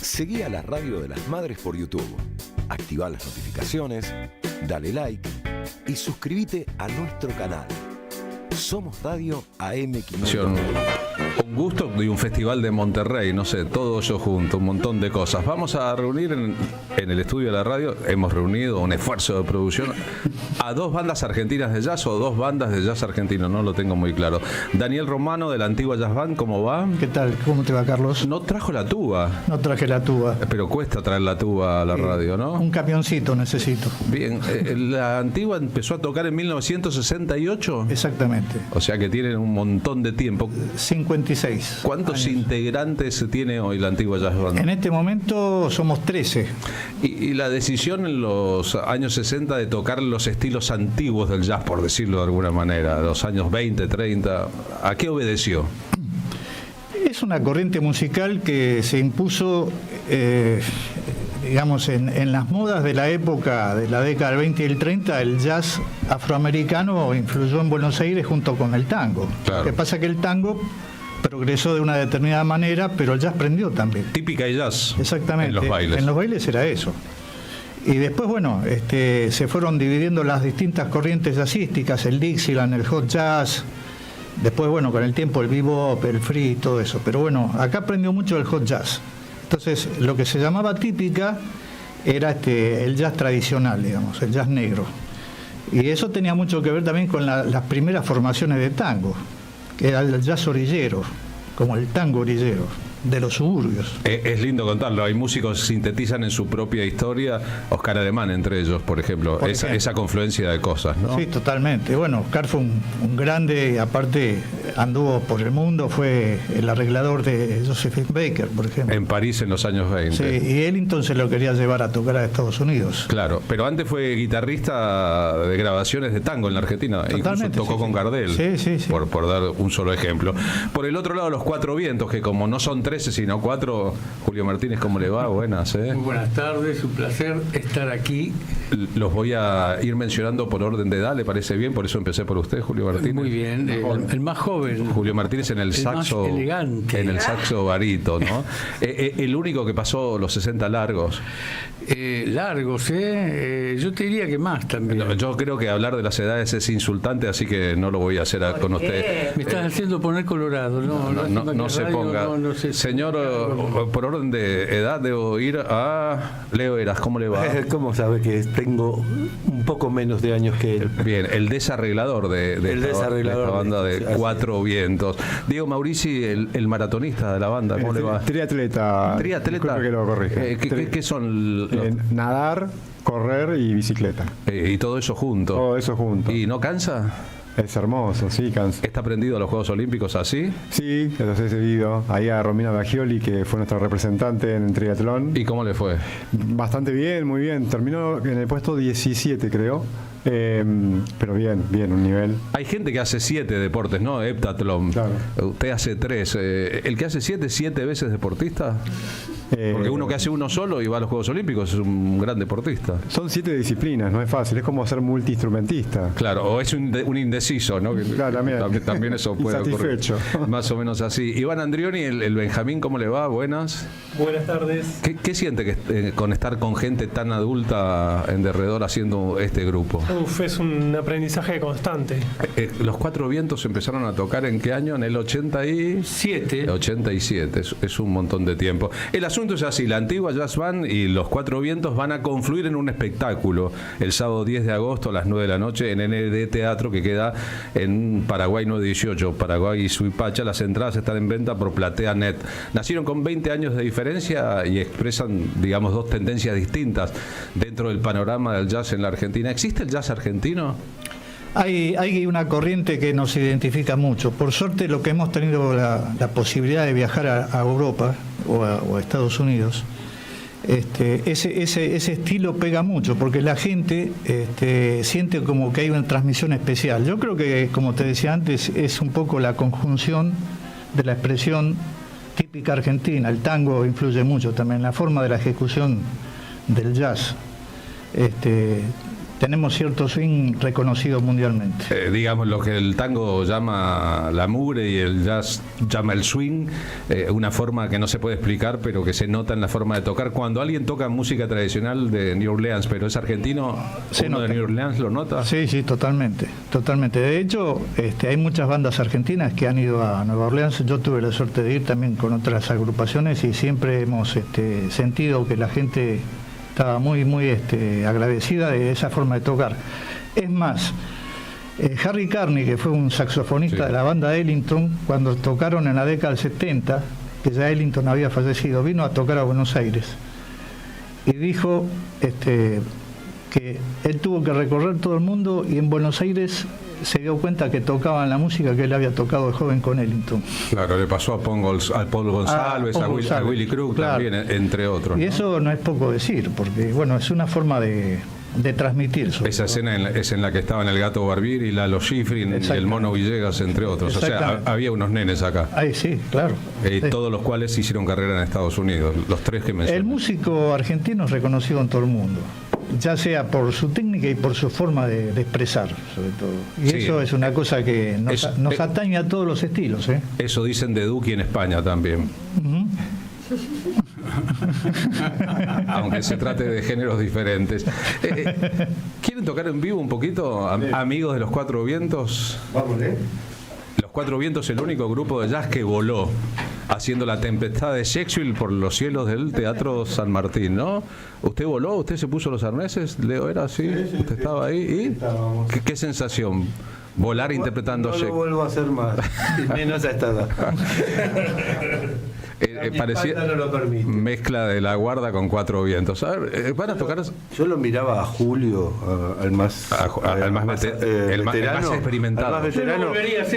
Seguí a la Radio de las Madres por YouTube. Activá las notificaciones, dale like y suscríbete a nuestro canal. Somos Radio AM530. Un gusto y un festival de Monterrey, no sé, todo eso junto, un montón de cosas. Vamos a reunir en el estudio de la radio, hemos reunido un esfuerzo de producción a 2 bandas argentinas de jazz o 2 bandas de jazz argentino, no lo tengo muy claro. Daniel Romano de la Antigua Jazz Band, ¿cómo va? ¿Qué tal? ¿Cómo te va, Carlos? No trajo la tuba. No traje la tuba. Pero cuesta traer la tuba a la radio, ¿no? Un camioncito necesito. Bien, la Antigua empezó a tocar en 1968. Exactamente. O sea que tienen un montón de tiempo. 56. ¿Cuántos integrantes tiene hoy la Antigua Jazz Band? En este momento somos 13. Y la decisión en los años 60 de tocar los estilos antiguos del jazz, por decirlo de alguna manera, los años 20, 30, ¿a qué obedeció? Es una corriente musical que se impuso, digamos, en las modas de la época de la década del 20 y el 30, el jazz afroamericano influyó en Buenos Aires junto con el tango. Claro. Lo que pasa es que el tango progresó de una determinada manera, pero el jazz prendió también. Típica de jazz. Exactamente. En los bailes. En los bailes era eso. Y después, bueno, se fueron dividiendo las distintas corrientes jazzísticas, el Dixieland, el hot jazz. Después, bueno, con el tiempo el bebop, el free, todo eso. Pero bueno, acá aprendió mucho el hot jazz. Entonces, lo que se llamaba típica era el jazz tradicional, digamos, el jazz negro. Y eso tenía mucho que ver también con las primeras formaciones de tango, que era el jazz orillero, como el tango orillero, de los suburbios. Es lindo contarlo, hay músicos que sintetizan en su propia historia, Oscar Alemán entre ellos, por ejemplo, esa confluencia de cosas, ¿no? Sí, totalmente. Bueno, Oscar fue un grande, aparte anduvo por el mundo, fue el arreglador de Josephine Baker, por ejemplo. En París en los años 20. Sí, y él entonces lo quería llevar a tocar a Estados Unidos. Claro, pero antes fue guitarrista de grabaciones de tango en la Argentina, totalmente, incluso tocó con Gardel, sí. Por dar un solo ejemplo. Por el otro lado, los Cuatro Vientos, que como no son 13 sino 4, Julio Martínez, ¿cómo le va? Buenas, ¿eh? Muy buenas tardes, un placer estar aquí. Los voy a ir mencionando por orden de edad, ¿le parece bien? Por eso empecé por usted, Julio Martínez. Muy bien, el más joven. Julio Martínez en el saxo, más elegante. En el saxo barito, ¿no? El único que pasó los 60 largos. Largos, yo te diría que más también. Yo creo que hablar de las edades es insultante, así que no lo voy a hacer con usted. Me estás haciendo poner colorado, no se ponga. No sé, señor, por orden de edad debo ir a Leo Eras, ¿cómo le va? ¿Cómo sabe que tengo un poco menos de años que él? Bien, el desarreglador de esta banda de Cuatro Vientos. Diego Maurici, el maratonista de la banda, ¿cómo le va? Triatleta. Disculpe que lo corrija. ¿Qué son nadar, correr y bicicleta. Y todo eso junto. Todo eso junto. ¿Y no cansa? Es hermoso, sí, cansa. ¿Está prendido a los Juegos Olímpicos así? Sí, los he seguido. Ahí a Romina Baggioli, que fue nuestra representante en el triatlón. ¿Y cómo le fue? Bastante bien, muy bien. Terminó en el puesto 17, creo. Pero bien, un nivel. Hay gente que hace 7 deportes, ¿no? Heptatlón. Claro. Usted hace 3. ¿El que hace 7 veces deportista? Porque uno que hace uno solo y va a los Juegos Olímpicos es un gran deportista. Son 7 disciplinas, no es fácil, es como ser multiinstrumentista. Claro, o es un indeciso, ¿no? Claro, también eso puede ocurrir. Más o menos así. Iván Andrioni, el Benjamín, ¿cómo le va? Buenas. Buenas tardes. ¿Qué siente con estar con gente tan adulta en derredor haciendo este grupo? Es un aprendizaje constante. Los Cuatro Vientos empezaron a tocar ¿en qué año? En el 87. 87, es un montón de tiempo. El asunto asunto es así, la antigua Jazz Band y los Cuatro Vientos van a confluir en un espectáculo el sábado 10 de agosto a las 9 de la noche en ND Teatro, que queda en Paraguay 918, Paraguay y Suipacha. Las entradas están en venta por PlateaNet. Nacieron con 20 años de diferencia y expresan, digamos, dos tendencias distintas dentro del panorama del jazz en la Argentina. ¿Existe el jazz argentino? Hay una corriente que nos identifica mucho. Por suerte, lo que hemos tenido la posibilidad de viajar a Europa o a Estados Unidos, ese estilo pega mucho, porque la gente siente como que hay una transmisión especial. Yo creo que, como te decía antes, es un poco la conjunción de la expresión típica argentina. El tango influye mucho también en la forma de la ejecución del jazz. Tenemos cierto swing reconocido mundialmente. Digamos, lo que el tango llama la mugre y el jazz llama el swing, una forma que no se puede explicar, pero que se nota en la forma de tocar. Cuando alguien toca música tradicional de New Orleans, pero es argentino, ¿uno de New Orleans lo nota? Sí, totalmente. De hecho, hay muchas bandas argentinas que han ido a Nueva Orleans. Yo tuve la suerte de ir también con otras agrupaciones y siempre hemos sentido que la gente estaba muy agradecida de esa forma de tocar. Es más, Harry Carney, que fue un saxofonista de la banda Ellington, cuando tocaron en la década del 70, que ya Ellington había fallecido, vino a tocar a Buenos Aires y dijo que él tuvo que recorrer todo el mundo y en Buenos Aires se dio cuenta que tocaban la música que él había tocado de joven con Ellington. Claro, le pasó a Paul González, a Willy Crook, claro, también, entre otros. Y eso no es poco decir, porque bueno, es una forma de transmitir. Esa escena es en la que estaban el Gato Barbieri, Lalo Schifrin y el Mono Villegas, entre otros. O sea, había unos nenes acá. Ay, sí, claro. Todos los cuales hicieron carrera en Estados Unidos, los tres que mencioné. El músico argentino es reconocido en todo el mundo, ya sea por su técnica y por su forma de expresar, sobre todo. Y eso es una cosa que nos atañe a todos los estilos. Eso dicen de Duki en España también. Aunque se trate de géneros diferentes. ¿Quieren tocar en vivo un poquito, amigos de los Cuatro Vientos? Vamos, Los Cuatro Vientos, el único grupo de jazz que voló haciendo La Tempestad de Shakespeare por los cielos del Teatro San Martín, ¿no? ¿Usted voló? ¿Usted se puso los arneses? ¿Leo era así? Sí, ¿usted estaba ahí? ¿Y qué sensación? Volar interpretando Shakespeare. No lo vuelvo a hacer más, menos a esta edad. Parecía no lo permite. Mezcla de La Guarda con Cuatro Vientos. A ver, van a tocar. Yo lo miraba a Julio, al más experimentado. Al más veterano,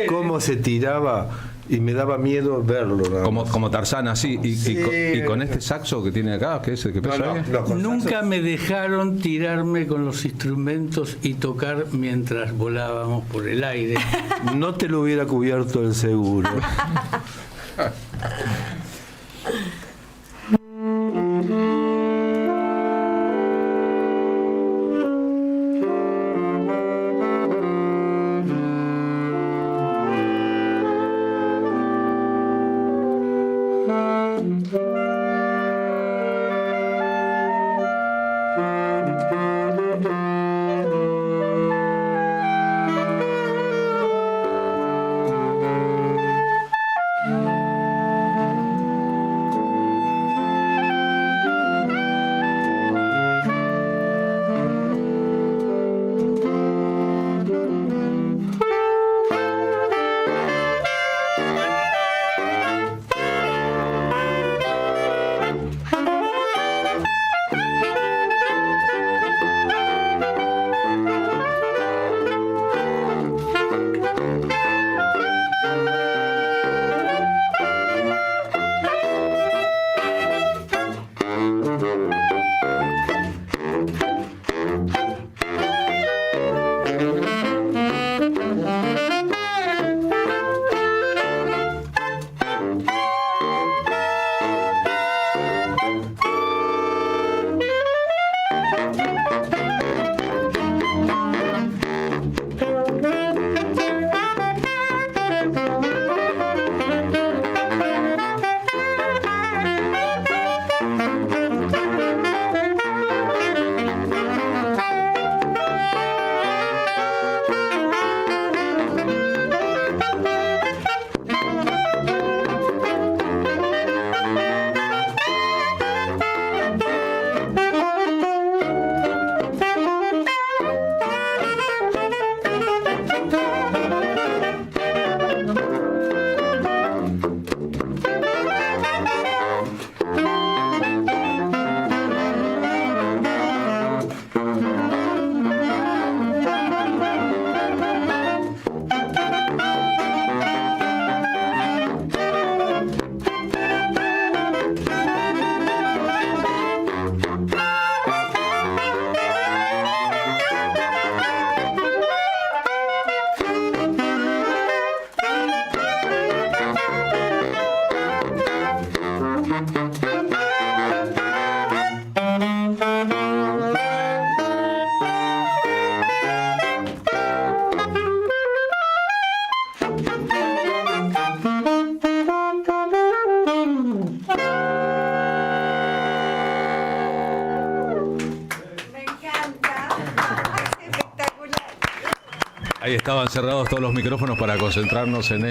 cómo se tiraba y me daba miedo verlo. Como Tarzán, así. Y con este saxo que tiene acá, ¿qué es el que pesa ahí? Nunca me dejaron tirarme con los instrumentos y tocar mientras volábamos por el aire. No te lo hubiera cubierto el seguro. Ahí estaban cerrados todos los micrófonos para concentrarnos en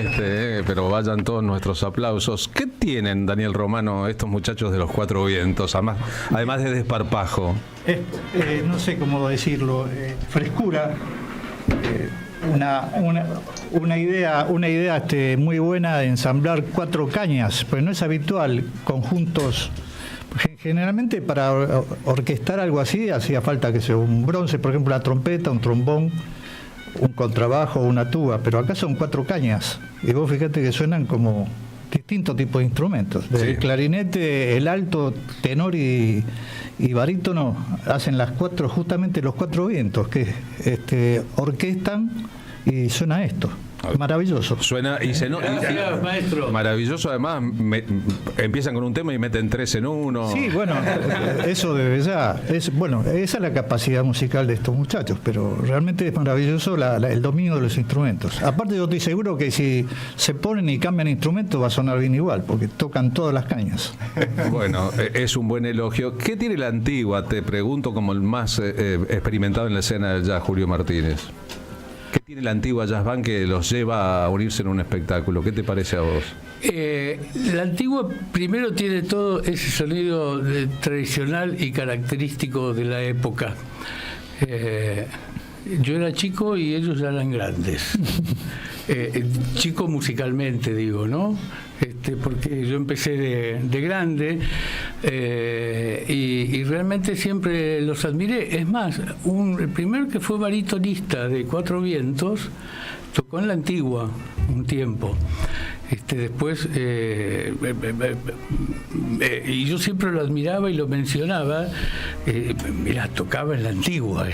pero vayan todos nuestros aplausos. ¿Qué tienen, Daniel Romano, estos muchachos de los Cuatro Vientos, además de desparpajo? No sé cómo decirlo, frescura, una idea muy buena de ensamblar 4 cañas, pues no es habitual conjuntos. Generalmente para orquestar algo así hacía falta que sea un bronce, por ejemplo, la trompeta, un trombón, un contrabajo, una tuba, pero acá son 4 cañas y vos fíjate que suenan como distintos tipos de instrumentos. El clarinete, el alto, tenor y barítono hacen justamente los 4 vientos que orquestan y suena esto. Maravilloso. Suena y se maestro. Maravilloso, además empiezan con un tema y meten 3 en uno. Sí, bueno, eso debe ya. Esa es la capacidad musical de estos muchachos, pero realmente es maravilloso el dominio de los instrumentos. Aparte yo estoy seguro que si se ponen y cambian instrumentos va a sonar bien igual, porque tocan todas las cañas. Bueno, es un buen elogio. ¿Qué tiene la Antigua? Te pregunto como el más experimentado en la escena del jazz, Julio Martínez. ¿Qué tiene la Antigua Jazz Band que los lleva a unirse en un espectáculo? ¿Qué te parece a vos? La Antigua primero tiene todo ese sonido tradicional y característico de la época. Yo era chico y ellos ya eran grandes. Chico musicalmente, digo, ¿no? Porque yo empecé de grande y realmente siempre los admiré. Es más, el primero que fue baritonista de Cuatro Vientos tocó en la Antigua un tiempo. Después y yo siempre lo admiraba y lo mencionaba. Mira, tocaba en la Antigua.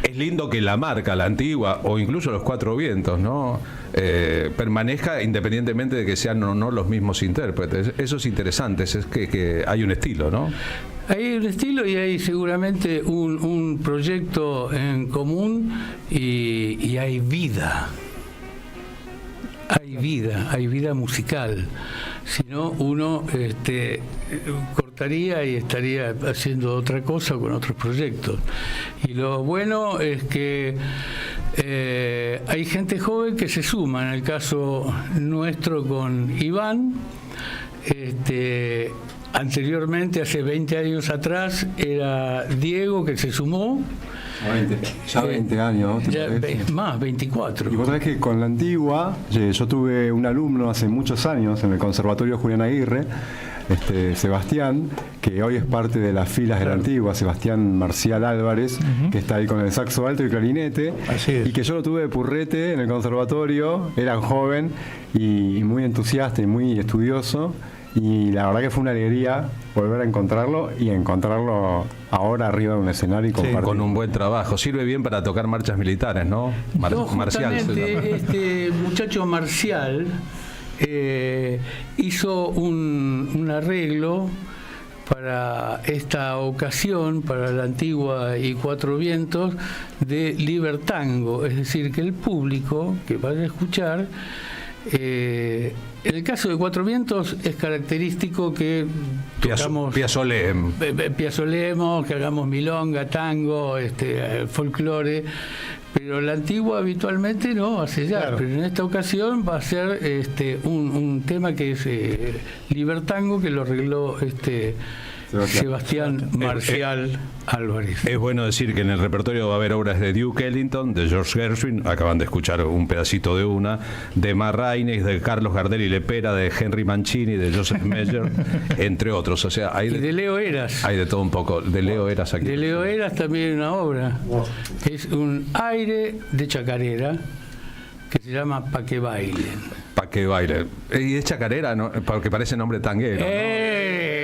Es lindo que la marca, la Antigua, o incluso los Cuatro Vientos, ¿no? Permanezca independientemente de que sean o no los mismos intérpretes. Eso es interesante, es que hay un estilo, ¿no? Hay un estilo y hay seguramente un proyecto en común y hay vida. Hay vida musical. Si no, uno cortaría y estaría haciendo otra cosa con otros proyectos. Y lo bueno es que hay gente joven que se suma. En el caso nuestro con Iván, anteriormente, hace 20 años atrás, era Diego que se sumó. 20 años, ¿no? Ya, más, 24. Y vos sabés que con la Antigua, yo tuve un alumno hace muchos años en el Conservatorio Julián Aguirre, Sebastián, que hoy es parte de las filas de la Antigua, Sebastián Marcial Álvarez, que está ahí con el saxo alto y clarinete, y que yo lo tuve de purrete en el conservatorio, era joven y muy entusiasta y muy estudioso. Y la verdad que fue una alegría volver a encontrarlo y encontrarlo ahora arriba de un escenario y compartir. Con un buen trabajo. Sirve bien para tocar marchas militares, ¿no? Marcial. Este muchacho Marcial hizo un arreglo para esta ocasión, para la Antigua y Cuatro Vientos, de Libertango. Es decir, que el público que vaya a escuchar... en el caso de Cuatro Vientos es característico que tocamos piazolemos, que hagamos milonga, tango, folclore, pero la Antigua habitualmente no hace ya, pero en esta ocasión va a ser un tema que es Libertango, que lo arregló Sebastián Marcial Álvarez. Es bueno decir que en el repertorio va a haber obras de Duke Ellington, de George Gershwin, acaban de escuchar un pedacito de una, de Mar Rainey, de Carlos Gardel y Lepera, de Henry Mancini, de Joseph Meyer, entre otros. O sea, hay de Leo Heras. Hay de todo un poco. De Leo Heras aquí. De Leo Heras también una obra. Es un aire de chacarera que se llama Pa' que bailen. Pa' que bailen. Y es chacarera, ¿no? Porque parece nombre tanguero, ¿no?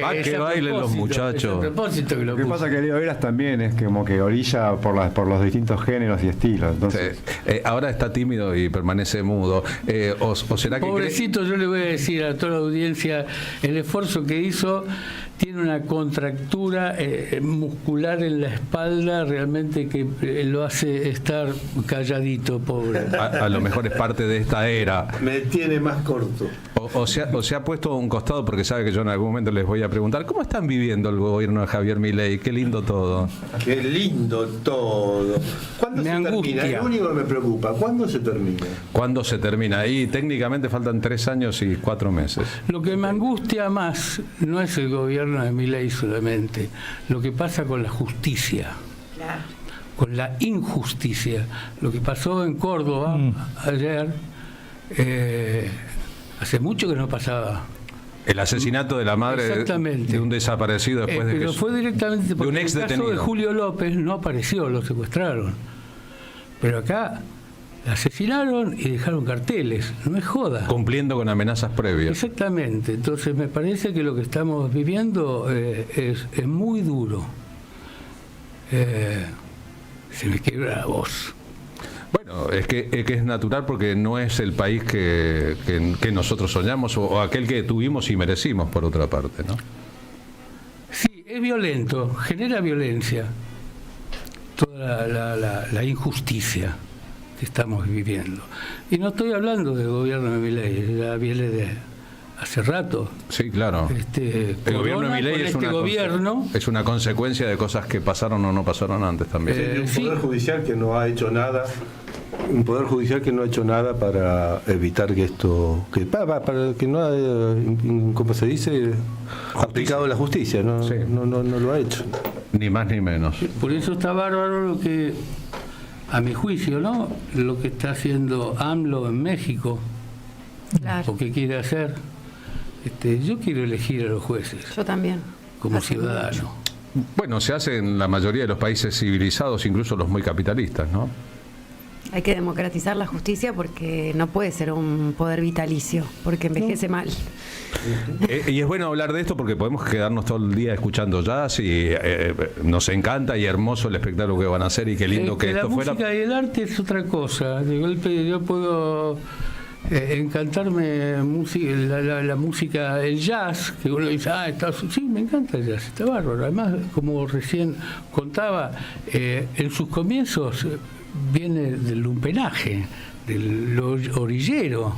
Pa' que bailen los muchachos. Lo que pasa es que Leo Heras también es como que orilla por los distintos géneros y estilos. Entonces... Sí. Ahora está tímido y permanece mudo. ¿O será que pobrecito, yo le voy a decir a toda la audiencia, el esfuerzo que hizo tiene una contractura muscular en la espalda realmente que lo hace estar calladito, pobre. A lo mejor es parte de esta era. Me tiene más corto. o se ha puesto a un costado porque sabe que yo en algún momento les voy a preguntar ¿cómo están viviendo el gobierno de Javier Milei? Qué lindo todo. Qué lindo todo. ¿Cuándo se termina? Es lo único que me preocupa. ¿Cuándo se termina? ¿Cuándo se termina? Y técnicamente faltan 3 años y 4 meses. Lo que me angustia más no es el gobierno de Milei solamente, lo que pasa con la justicia. Claro. Con la injusticia. Lo que pasó en Córdoba ayer, hace mucho que no pasaba. El asesinato de la madre de un desaparecido después de que pero fue directamente porque de un ex en el caso de Julio López no apareció, lo secuestraron. Pero acá la asesinaron y dejaron carteles, no es joda. Cumpliendo con amenazas previas. Exactamente, entonces me parece que lo que estamos viviendo es muy duro. Se me quiebra la voz. Bueno, es que es natural porque no es el país que nosotros soñamos o aquel que tuvimos y merecimos, por otra parte, ¿no? Sí, es violento, genera violencia. Toda la injusticia que estamos viviendo. Y no estoy hablando del gobierno de Milei, ya viene de hace rato. Sí, claro. El gobierno de Milei es una consecuencia de cosas que pasaron o no pasaron antes también. Un poder judicial que no ha hecho nada. Un poder judicial que no ha hecho nada para evitar que esto, para que no ha, ¿cómo se dice? Aplicado la justicia, no lo ha hecho. Ni más ni menos. Por eso está bárbaro lo que, a mi juicio, ¿no? Lo que está haciendo AMLO en México. Claro. O que quiere hacer. Yo quiero elegir a los jueces. Yo también. Como ciudadano. Bueno, se hace en la mayoría de los países civilizados, incluso los muy capitalistas, ¿no? Hay que democratizar la justicia porque no puede ser un poder vitalicio, porque envejece mal. Y es bueno hablar de esto porque podemos quedarnos todo el día escuchando jazz y nos encanta y hermoso el espectáculo que van a hacer y qué lindo que esto fuera. La música y el arte es otra cosa. De golpe yo puedo encantarme la música, el jazz, que uno dice, sí, me encanta el jazz, está bárbaro. Además, como recién contaba, en sus comienzos viene del lumpenaje, del orillero.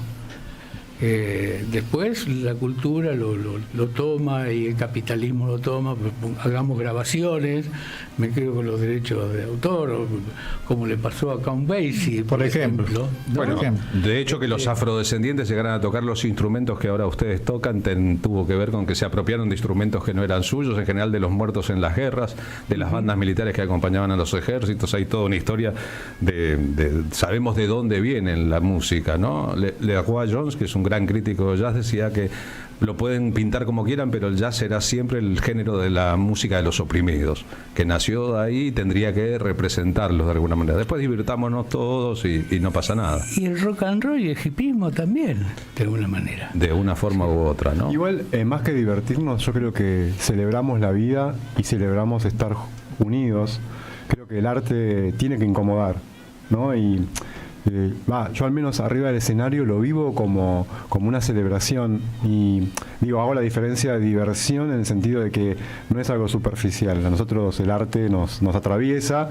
Después la cultura lo toma y el capitalismo lo toma, hagamos grabaciones, me quedo con los derechos de autor, como le pasó a Count Basie, por ejemplo. Bueno, de hecho que los afrodescendientes llegaran a tocar los instrumentos que ahora ustedes tocan tuvo que ver con que se apropiaron de instrumentos que no eran suyos, en general de los muertos en las guerras, de las bandas militares que acompañaban a los ejércitos. Hay toda una historia sabemos de dónde viene la música, ¿no? Leroy Jones, que es un gran crítico de jazz, decía que lo pueden pintar como quieran, pero el jazz será siempre el género de la música de los oprimidos, que nació de ahí y tendría que representarlos de alguna manera. Después divirtámonos todos y no pasa nada. Y el rock and roll y el hipismo también, de alguna manera. De una forma u otra, ¿no? Igual, más que divertirnos, yo creo que celebramos la vida y celebramos estar unidos. Creo que el arte tiene que incomodar, ¿no? Y yo al menos arriba del escenario lo vivo como una celebración y hago la diferencia de diversión en el sentido de que no es algo superficial. A nosotros el arte nos atraviesa.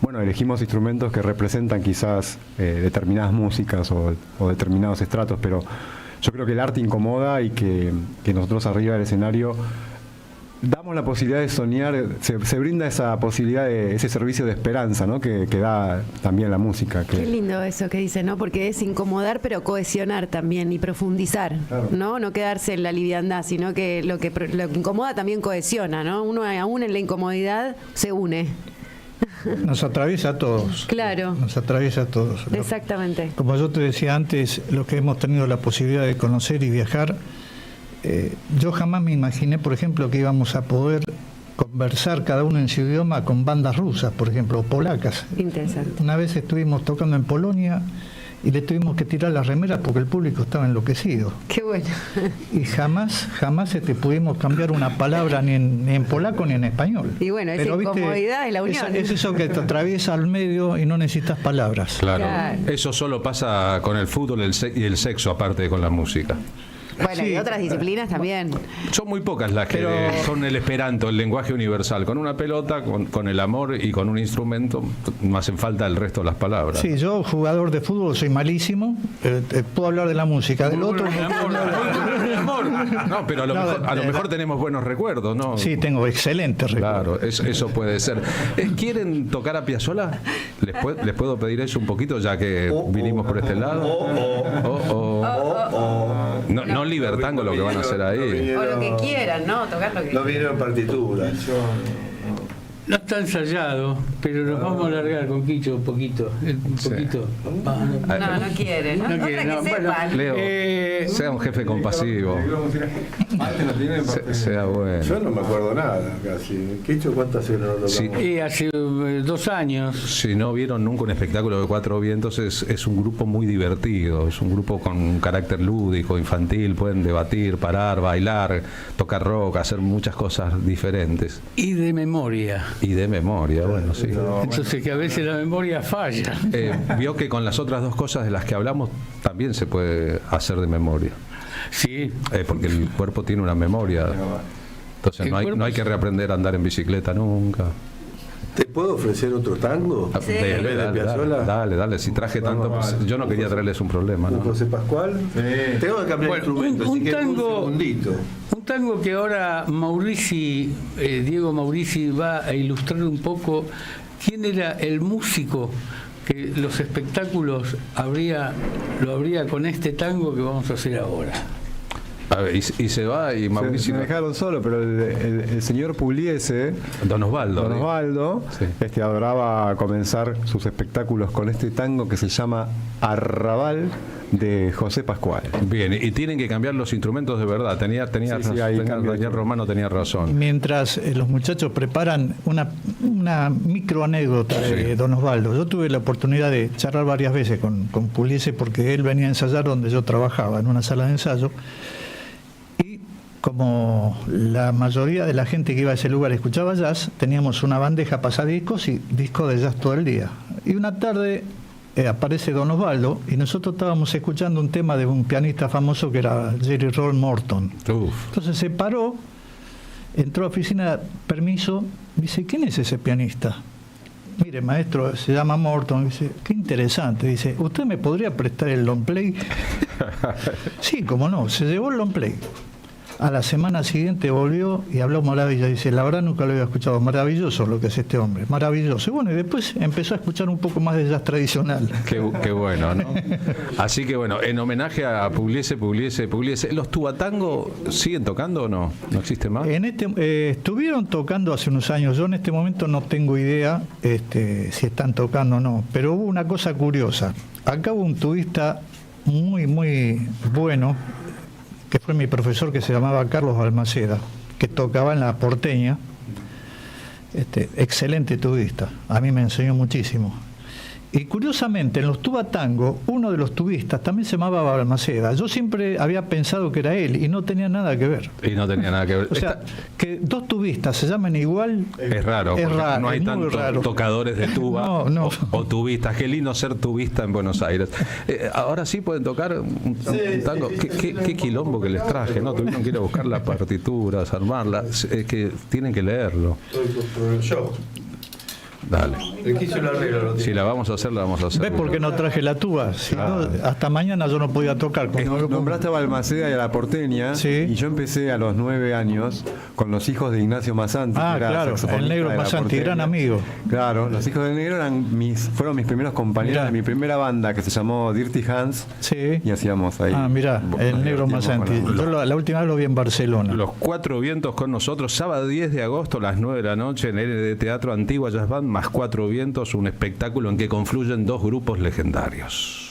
Bueno, elegimos instrumentos que representan quizás determinadas músicas o determinados estratos, pero yo creo que el arte incomoda y que nosotros arriba del escenario damos la posibilidad de soñar, se brinda esa posibilidad de ese servicio de esperanza, ¿no? que da también la música. Qué lindo eso que dice, ¿no? Porque es incomodar pero cohesionar también y profundizar, claro. No quedarse en la liviandad, sino que lo que incomoda también cohesiona, ¿no? Uno aún en la incomodidad se une. Nos atraviesa a todos. Claro. Nos atraviesa a todos. Exactamente. Como yo te decía antes, los que hemos tenido la posibilidad de conocer y viajar, yo jamás me imaginé, por ejemplo, que íbamos a poder conversar cada uno en su idioma con bandas rusas, por ejemplo, o polacas. Interesante. Una vez estuvimos tocando en Polonia y le tuvimos que tirar las remeras porque el público estaba enloquecido. Qué bueno. Y jamás pudimos cambiar una palabra ni en polaco ni en español. Y bueno, esa incomodidad es la unión. Es eso que te atraviesa al medio y no necesitas palabras. Claro. Eso solo pasa con el fútbol y el sexo, aparte de con la música. Bueno, Sí. y otras disciplinas también. Son muy pocas las que son el esperanto, el lenguaje universal. Con una pelota, con el amor y con un instrumento, no hacen falta el resto de las palabras. Sí, yo jugador de fútbol soy malísimo, puedo hablar de la música, del otro... No, pero a lo mejor tenemos buenos recuerdos, ¿no? Sí, tengo excelentes recuerdos. Claro, eso puede ser. ¿Quieren tocar a Piazzolla? ¿Les puedo pedir eso un poquito, ya que vinimos por este lado? No libertango lo que van a hacer ahí. O lo que quieran, ¿no? Tocar lo que No vinieron partituras. No está ensayado, pero nos vamos a alargar con Quicho un poquito. No quiere, ¿no? No quiere, no. Bueno, Leo, sea un jefe compasivo. Sea bueno. Yo no me acuerdo nada casi. ¿Quicho cuántas veces no lo tocamos? Sí, hace 2 años. Si no vieron nunca un espectáculo de Cuatro Vientos, es un grupo muy divertido. Es un grupo con un carácter lúdico, infantil. Pueden debatir, parar, bailar, tocar rock, hacer muchas cosas diferentes. Y de memoria. Y de memoria, bueno, sí. Entonces que a veces la memoria falla. Vio que con las otras dos cosas de las que hablamos también se puede hacer de memoria. Sí. Porque el cuerpo tiene una memoria. Entonces no hay que reaprender a andar en bicicleta nunca. ¿Te puedo ofrecer otro tango? Sí. Dale, si traje tanto, pues, yo no quería traerles un problema, ¿no? José Pascual. Tengo que cambiar instrumento, un así que tango, un segundito. Un tango que ahora Diego Maurici va a ilustrar un poco quién era el músico que los espectáculos lo habría con este tango que vamos a hacer ahora. A ver, y se va y Mauricio. Me dejaron solo, pero el señor Pugliese, Don Osvaldo, sí. Adoraba comenzar sus espectáculos con este tango que se llama Arrabal de José Pascual. Bien, y tienen que cambiar los instrumentos de verdad. Daniel Romano tenía razón. Mientras los muchachos preparan una micro anécdota de Don Osvaldo, yo tuve la oportunidad de charlar varias veces con Pugliese porque él venía a ensayar donde yo trabajaba, en una sala de ensayo. Como la mayoría de la gente que iba a ese lugar escuchaba jazz, teníamos una bandeja pasadiscos y discos de jazz todo el día. Y una tarde aparece Don Osvaldo y nosotros estábamos escuchando un tema de un pianista famoso que era Jerry Roll Morton. Entonces se paró, entró a la oficina, permiso, dice, ¿quién es ese pianista? Mire, maestro, se llama Morton. Dice, qué interesante. Dice, ¿usted me podría prestar el long play? Sí, cómo no, se llevó el long play. A la semana siguiente volvió y habló maravilla. Dice, la verdad nunca lo había escuchado. Maravilloso lo que es este hombre, maravilloso. Y bueno, y después empezó a escuchar un poco más de jazz tradicional. Qué bueno, ¿no? Así que bueno, en homenaje a Pugliese. ¿Los tubatango siguen tocando o no? ¿No existe más? Estuvieron tocando hace unos años. Yo en este momento no tengo idea si están tocando o no. Pero hubo una cosa curiosa. Acá hubo un tubista muy, muy bueno, que fue mi profesor, que se llamaba Carlos Balmaceda, que tocaba en la Porteña, excelente tubista, a mí me enseñó muchísimo. Y curiosamente, en los tubatango, uno de los tubistas también se llamaba Balmaceda. Yo siempre había pensado que era él y no tenía nada que ver. O sea, que dos tubistas se llamen igual es raro, no hay tantos tocadores de tuba o tubistas. Qué lindo ser tubista en Buenos Aires. Ahora sí pueden tocar un tango. Qué quilombo que les traje, ¿no? Tuvieron que ir a buscar las partituras, armarlas. Es que tienen que leerlo. Dale. Si la vamos a hacer, la vamos a hacer. ¿Ves por qué no traje la tuba? Si no, hasta mañana yo no podía tocar. Nombraste a Balmaceda y a la Porteña, y yo empecé a los 9 años con los hijos de Ignacio Massanti. Claro, el negro Massanti, gran amigo. Claro, los hijos del negro fueron mis primeros compañeros de mi primera banda, que se llamó Dirty Hands. Sí. Y hacíamos ahí. Mirá, el negro Massanti. Yo la última vez lo vi en Barcelona. Los Cuatro Vientos con nosotros, sábado 10 de agosto a las 9 de la noche en el Teatro Antigua Jazz Band, más Cuatro Vientos, un espectáculo en que confluyen dos grupos legendarios.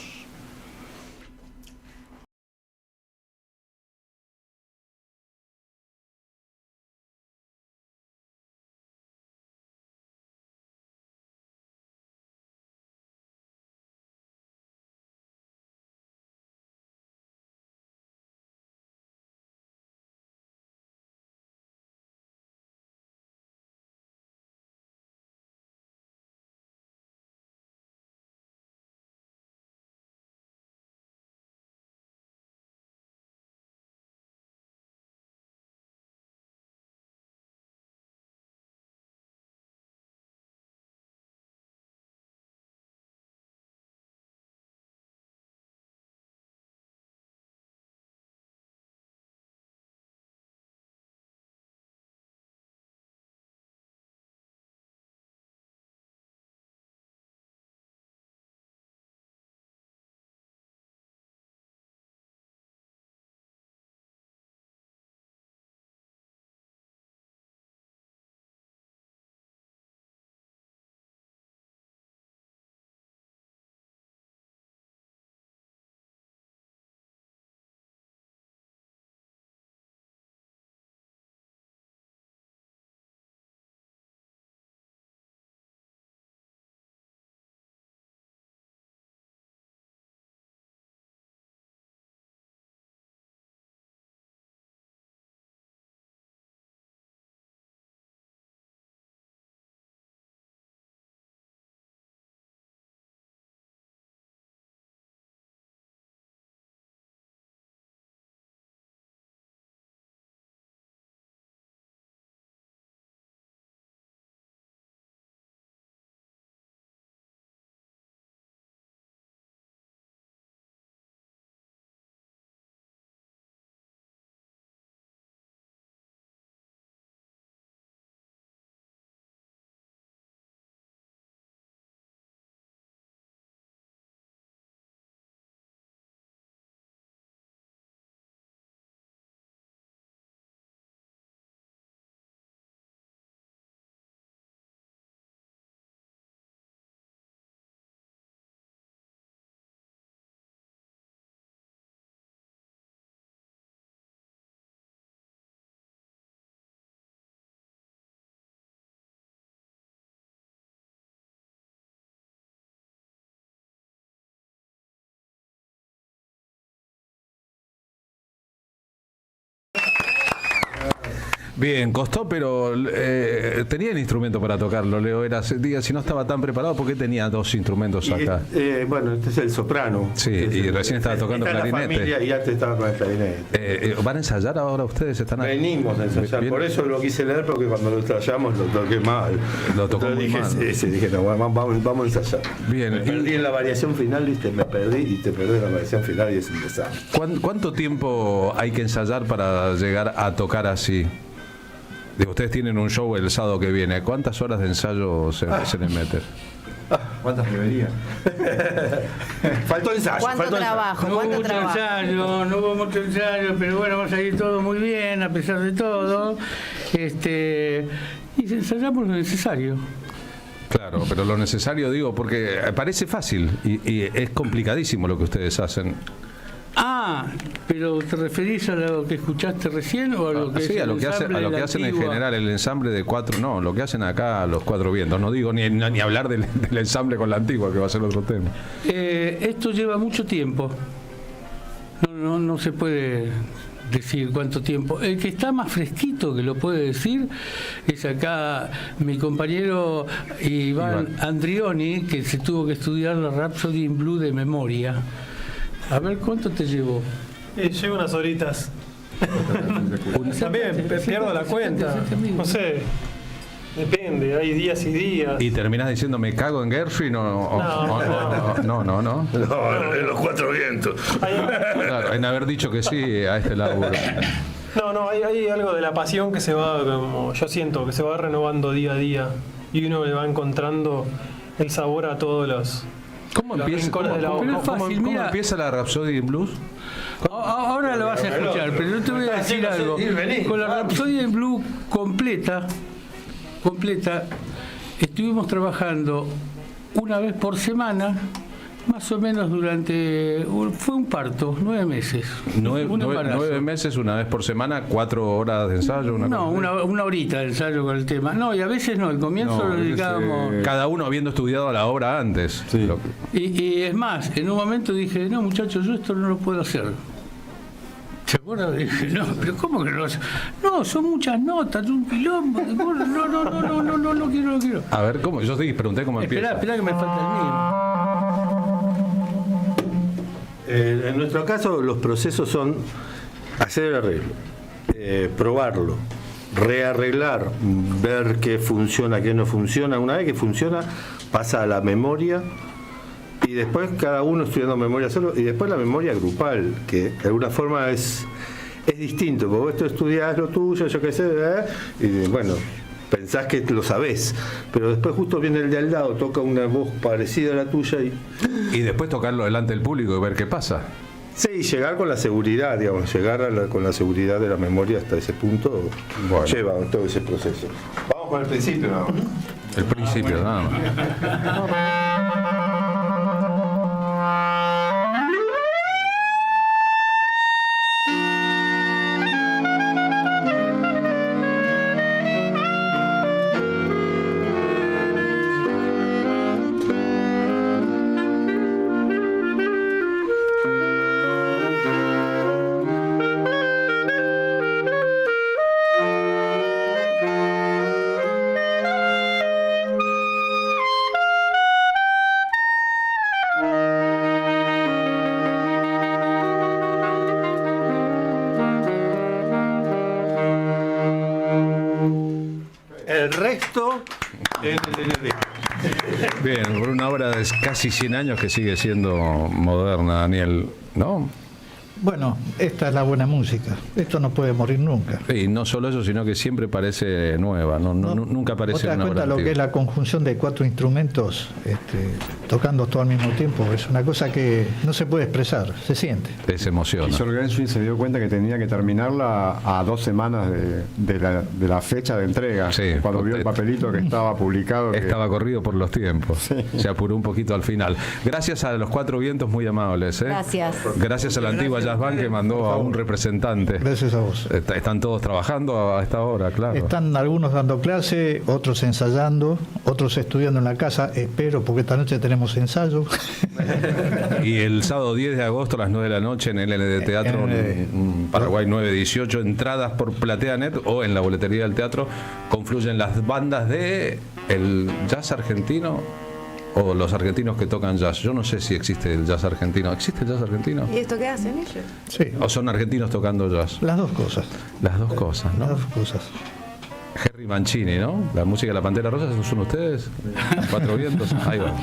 Bien, costó, pero tenía el instrumento para tocarlo, Leo. Diga, si no estaba tan preparado, ¿por qué tenía 2 instrumentos acá? Bueno, este es el soprano. Sí, y recién estaba tocando está clarinete. La familia, y antes estaba con el clarinete. ¿Van a ensayar ahora ustedes? Venimos a ensayar, Bien. Por eso lo quise leer, porque cuando lo ensayamos lo toqué mal. Lo tocó muy dije, mal. Sí, dije, no, vamos a ensayar. Bien. Me perdí en la variación final, ¿viste? Me perdí y te perdí en la variación final y es un desastre. ¿Cuánto tiempo hay que ensayar para llegar a tocar así? Digo, ustedes tienen un show el sábado que viene. ¿Cuántas horas de ensayo se le meten? ¿Cuántas debería? Faltó ensayo. ¿Cuánto trabajo? No hubo mucho ensayo, pero bueno, va a salir todo muy bien a pesar de todo. Y ensayamos lo necesario. Claro, pero lo necesario, digo, porque parece fácil y es complicadísimo lo que ustedes hacen. ¿Pero te referís a lo que escuchaste recién o a lo que sí, a lo que hacen en general el ensamble de 4, no, lo que hacen acá los 4 vientos, no digo ni hablar del ensamble con la antigua, que va a ser otro tema. Esto lleva mucho tiempo, no se puede decir cuánto tiempo. El que está más fresquito que lo puede decir es acá mi compañero Iván Andrioni, que se tuvo que estudiar la Rhapsody in Blue de memoria. A ver, ¿cuánto te llevó? Llevo unas horitas. También pierdo la cuenta. No sé. Depende, hay días y días. ¿Y terminás diciendo me cago en Gershwin o no? No, en los 4 vientos. Claro, en haber dicho que sí a este laburo. No, hay algo de la pasión que se va, como yo siento, que se va renovando día a día. Y uno le va encontrando el sabor a todos los... ¿Cómo empieza la Rhapsody in Blues? Ahora lo vas a escuchar, pero yo te voy a decir algo. Con la Rhapsody in Blue completa, estuvimos trabajando una vez por semana, más o menos fue un parto, 9 meses. 9 meses, una vez por semana, 4 horas de ensayo. Una horita de ensayo con el tema. No, y a veces no, al comienzo lo dedicábamos. Cada uno habiendo estudiado la obra antes. Sí. Y es más, en un momento dije, no muchachos, yo esto no lo puedo hacer. ¿Se acuerdan? Dije, no, pero ¿cómo que no? No, son muchas notas, un quilombo. No quiero. A ver, ¿cómo? Yo sí pregunté cómo empieza. Esperá que me falta el mío. En nuestro caso, los procesos son hacer el arreglo, probarlo, rearreglar, ver qué funciona, qué no funciona. Una vez que funciona, pasa a la memoria y después cada uno estudiando memoria solo y después la memoria grupal, que de alguna forma es distinto, porque vos tú estudiás lo tuyo, yo qué sé, y bueno, pensás que lo sabés, pero después justo viene el de al lado, toca una voz parecida a la tuya y después tocarlo delante del público y ver qué pasa. Sí, llegar con la seguridad, digamos, con la seguridad de la memoria hasta ese punto, lleva todo ese proceso. Vamos con el principio, ¿no? El principio, nada más. El resto en el DVD. Bien, por una obra de casi 100 años que sigue siendo moderna, Daniel, ¿no? Bueno, esta es la buena música. Esto no puede morir nunca. Y no solo eso, sino que siempre parece nueva, nunca parece una obra. ¿Te das cuenta lo que es la conjunción de 4 instrumentos tocando todo al mismo tiempo? Es una cosa que no se puede expresar, se siente. Se emociona. Y Sir Gershwin se dio cuenta que tenía que terminarla a 2 semanas de la fecha de entrega. Sí, cuando vio el papelito que estaba publicado. Estaba corrido por los tiempos. Sí. Se apuró un poquito al final. Gracias a los 4 vientos, muy amables. Gracias. Gracias a la antigua Jazz Band que mandó a un representante. Gracias a vos. Están todos trabajando a esta hora, claro. Están algunos dando clase, otros ensayando, otros estudiando en la casa, espero, porque esta noche tenemos ensayo. Y el sábado 10 de agosto a las 9 de la noche en el LD Teatro, en Paraguay 918, entradas por PlateaNet o en la boletería del teatro, confluyen las bandas de el jazz argentino o los argentinos que tocan jazz. Yo no sé si existe el jazz argentino. ¿Existe el jazz argentino? ¿Y esto qué hacen ellos? Sí. ¿O son argentinos tocando jazz? Las dos cosas. Las dos cosas, ¿no? Las dos cosas. Harry Mancini, ¿no? La música de la Pantera Rosa, ¿esos son ustedes? Cuatro vientos, ahí va.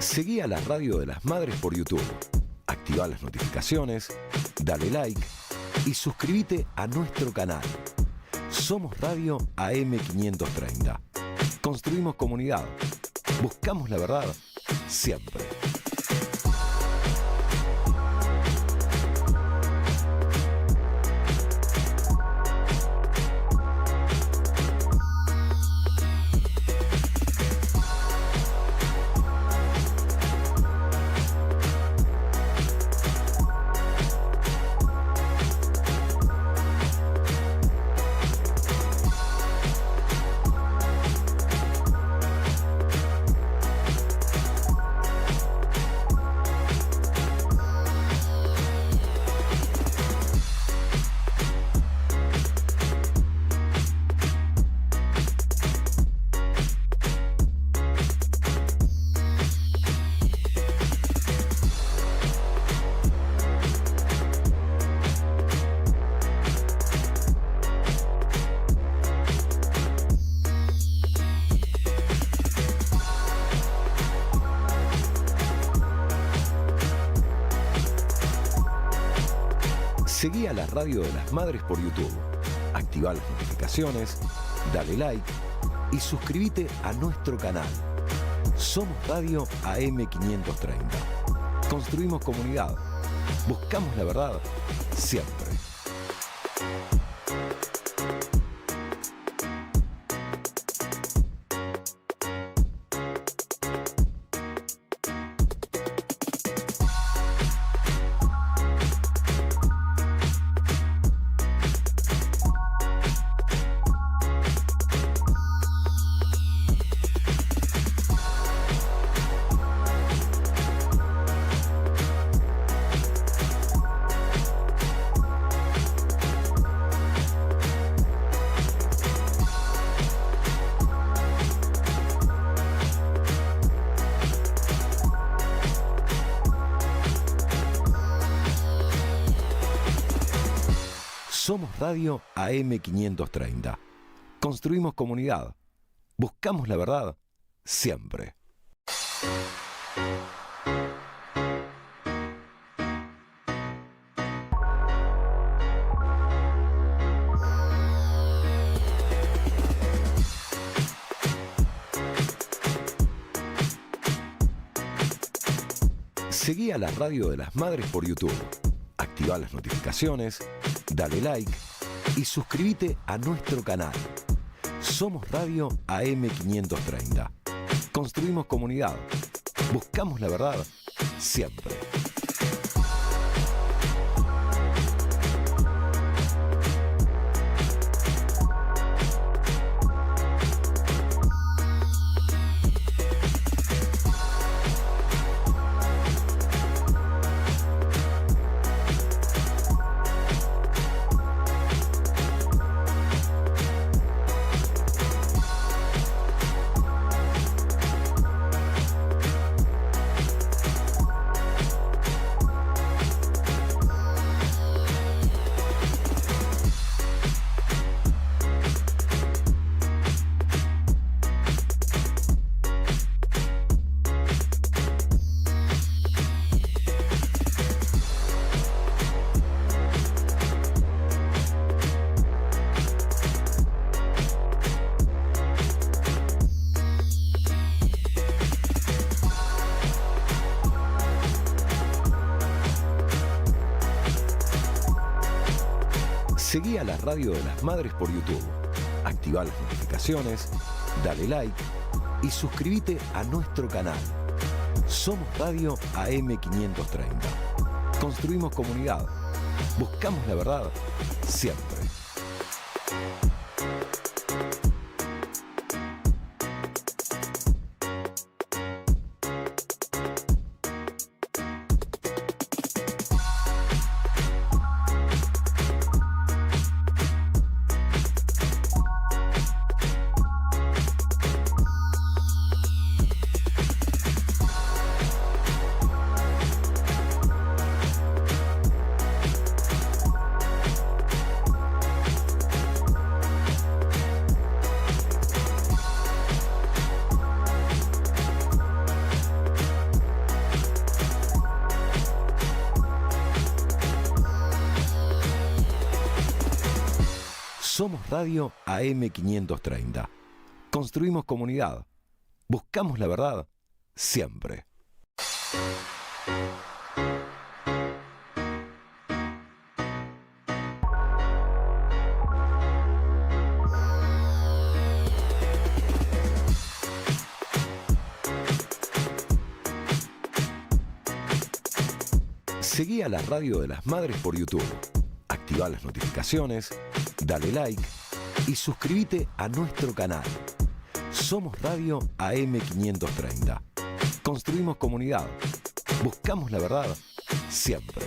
Seguí a la Radio de las Madres por YouTube. Activa las notificaciones, dale like y suscríbete a nuestro canal. Somos Radio AM530. Construimos comunidad. Buscamos la verdad siempre. Seguí a la Radio de las Madres por YouTube. Activa las notificaciones, dale like y suscríbete a nuestro canal. Somos Radio AM530. Construimos comunidad. Buscamos la verdad siempre. Somos Radio AM530. Construimos comunidad. Buscamos la verdad siempre. Seguí a la Radio de las Madres por YouTube. Activa las notificaciones, dale like y suscríbete a nuestro canal. Somos Radio AM530. Construimos comunidad. Buscamos la verdad siempre. Seguí a la Radio de las Madres por YouTube. Activá las notificaciones, dale like y suscríbete a nuestro canal. Somos Radio AM530. Construimos comunidad. Buscamos la verdad siempre. Somos Radio AM530. Construimos comunidad. Buscamos la verdad siempre. Seguí a la Radio de las Madres por YouTube. Activá las notificaciones, dale like y suscríbete a nuestro canal. Somos Radio AM530. Construimos comunidad. Buscamos la verdad siempre.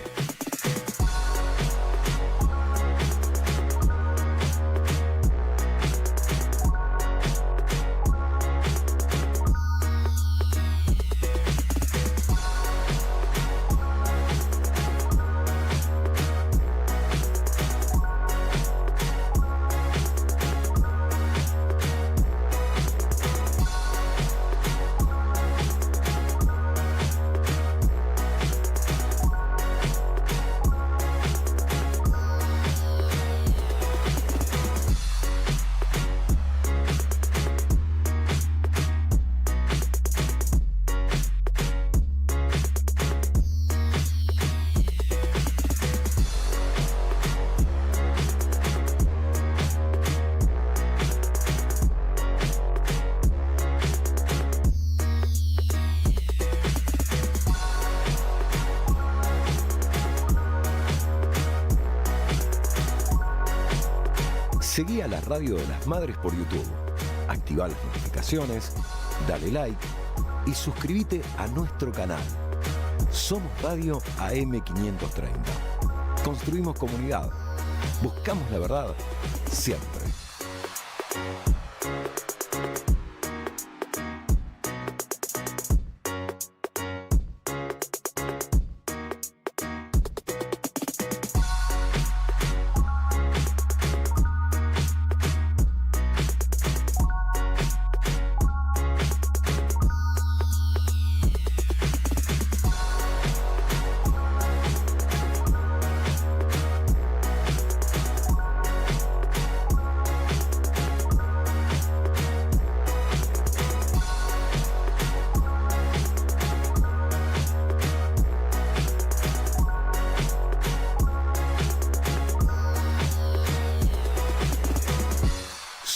Seguí a la Radio de las Madres por YouTube. Activá las notificaciones, dale like y suscríbete a nuestro canal. Somos Radio AM530. Construimos comunidad. Buscamos la verdad siempre.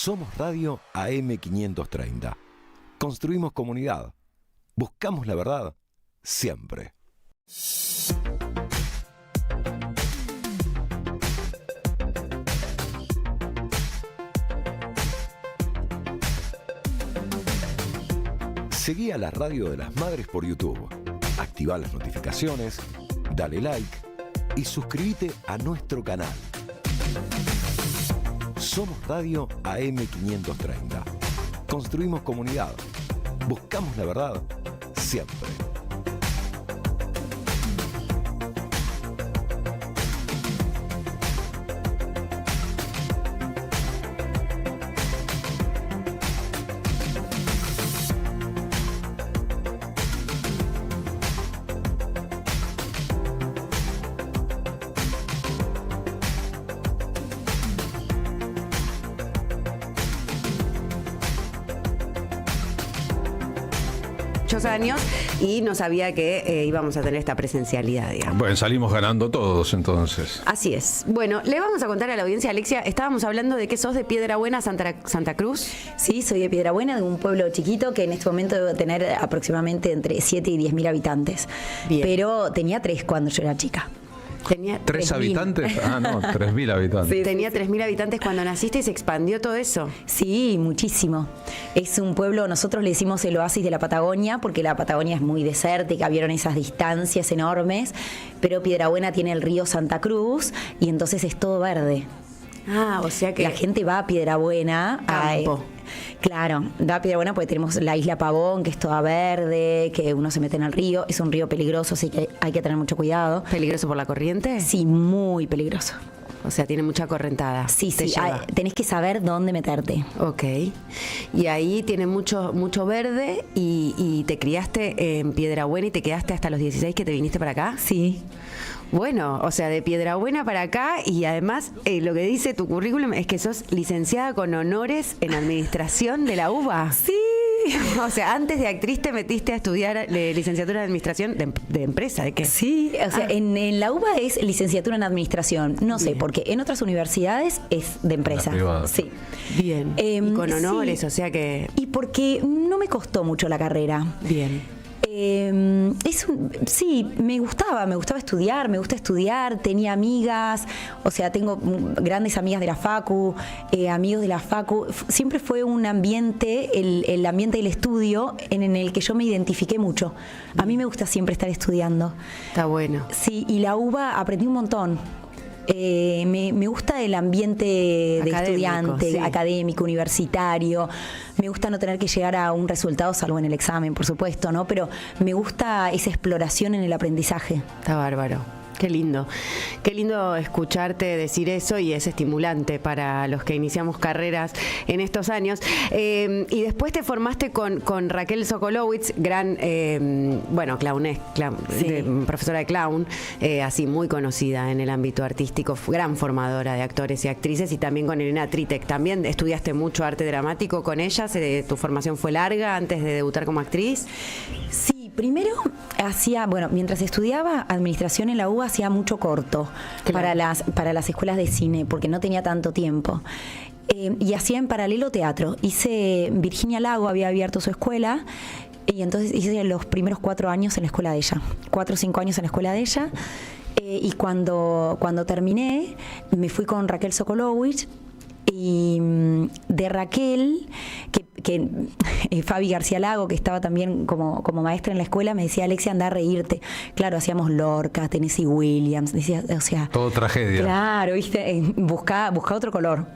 Somos Radio AM530. Construimos comunidad. Buscamos la verdad siempre. Seguí a la Radio de las Madres por YouTube. Activá las notificaciones, dale like y suscríbete a nuestro canal. Somos Radio AM530. Construimos comunidad. Buscamos la verdad siempre. muchos años y no sabía que íbamos a tener esta presencialidad, digamos. Bueno, salimos ganando todos entonces. Así es. Bueno, le vamos a contar a la audiencia, Alexia, estábamos hablando de que sos de Piedrabuena, Santa Cruz. Sí, soy de Piedrabuena, de un pueblo chiquito que en este momento debe tener aproximadamente entre 7 y 10.000 habitantes. Bien. Pero tenía 3 cuando yo era chica. Tenía 3 habitantes. Ah, no, 3.000 habitantes. Sí, tenía 3.000 habitantes cuando naciste y se expandió todo eso. Sí, muchísimo. Es un pueblo, nosotros le decimos el oasis de la Patagonia, porque la Patagonia es muy desértica, vieron esas distancias enormes, pero Piedrabuena tiene el río Santa Cruz y entonces es todo verde. Ah, o sea que la gente va a Piedrabuena. Campo. Claro, da Piedrabuena porque tenemos la isla Pavón, que es toda verde, que uno se mete en el río. Es un río peligroso, así que hay que tener mucho cuidado. ¿Peligroso por la corriente? Sí, muy peligroso. O sea, tiene mucha correntada. Sí, tenés que saber dónde meterte. Ok. Y ahí tiene mucho verde y te criaste en Piedrabuena y te quedaste hasta los 16 que te viniste para acá. Sí. Bueno, o sea, de Piedrabuena para acá y además lo que dice tu currículum es que sos licenciada con honores en administración de la UBA. Sí. O sea, antes de actriz te metiste a estudiar licenciatura en administración de empresa, ¿de qué? Sí, o sea, en la UBA es licenciatura en administración. No sé, porque en otras universidades es de empresa. Sí. Bien. Y con honores, sí. O sea que... Y porque no me costó mucho la carrera. Bien. Sí, me gustaba estudiar, me gusta estudiar, tenía amigas, o sea, tengo grandes amigas de la facu, amigos de la facu, siempre fue un ambiente, el ambiente del estudio en el que yo me identifiqué mucho. A mí me gusta siempre estar estudiando. Está bueno. Sí, y la UBA aprendí un montón. Me gusta el ambiente de estudiante, sí. Académico, universitario. Me gusta no tener que llegar a un resultado, salvo en el examen, por supuesto, ¿no? Pero me gusta esa exploración en el aprendizaje. Está bárbaro. Qué lindo escucharte decir eso y es estimulante para los que iniciamos carreras en estos años. Y después te formaste con Raquel Sokolowitz, gran, profesora de clown, así muy conocida en el ámbito artístico, gran formadora de actores y actrices, y también con Elena Tritek. También estudiaste mucho arte dramático con ella, tu formación fue larga antes de debutar como actriz. Sí, primero mientras estudiaba administración en la UBA hacía mucho corto, claro, para las escuelas de cine, porque no tenía tanto tiempo. Y hacía en paralelo teatro. Virginia Lago había abierto su escuela y entonces hice los primeros 4 años en la escuela de ella. 4 o 5 años en la escuela de ella. Y cuando terminé, me fui con Raquel Sokolowitz. Y de Raquel, que Fabi García Lago, que estaba también como maestra en la escuela, me decía: Alexia, anda a reírte. Claro, hacíamos Lorca, Tennessee Williams, decía, o sea, todo tragedia. Claro, viste, busca otro color.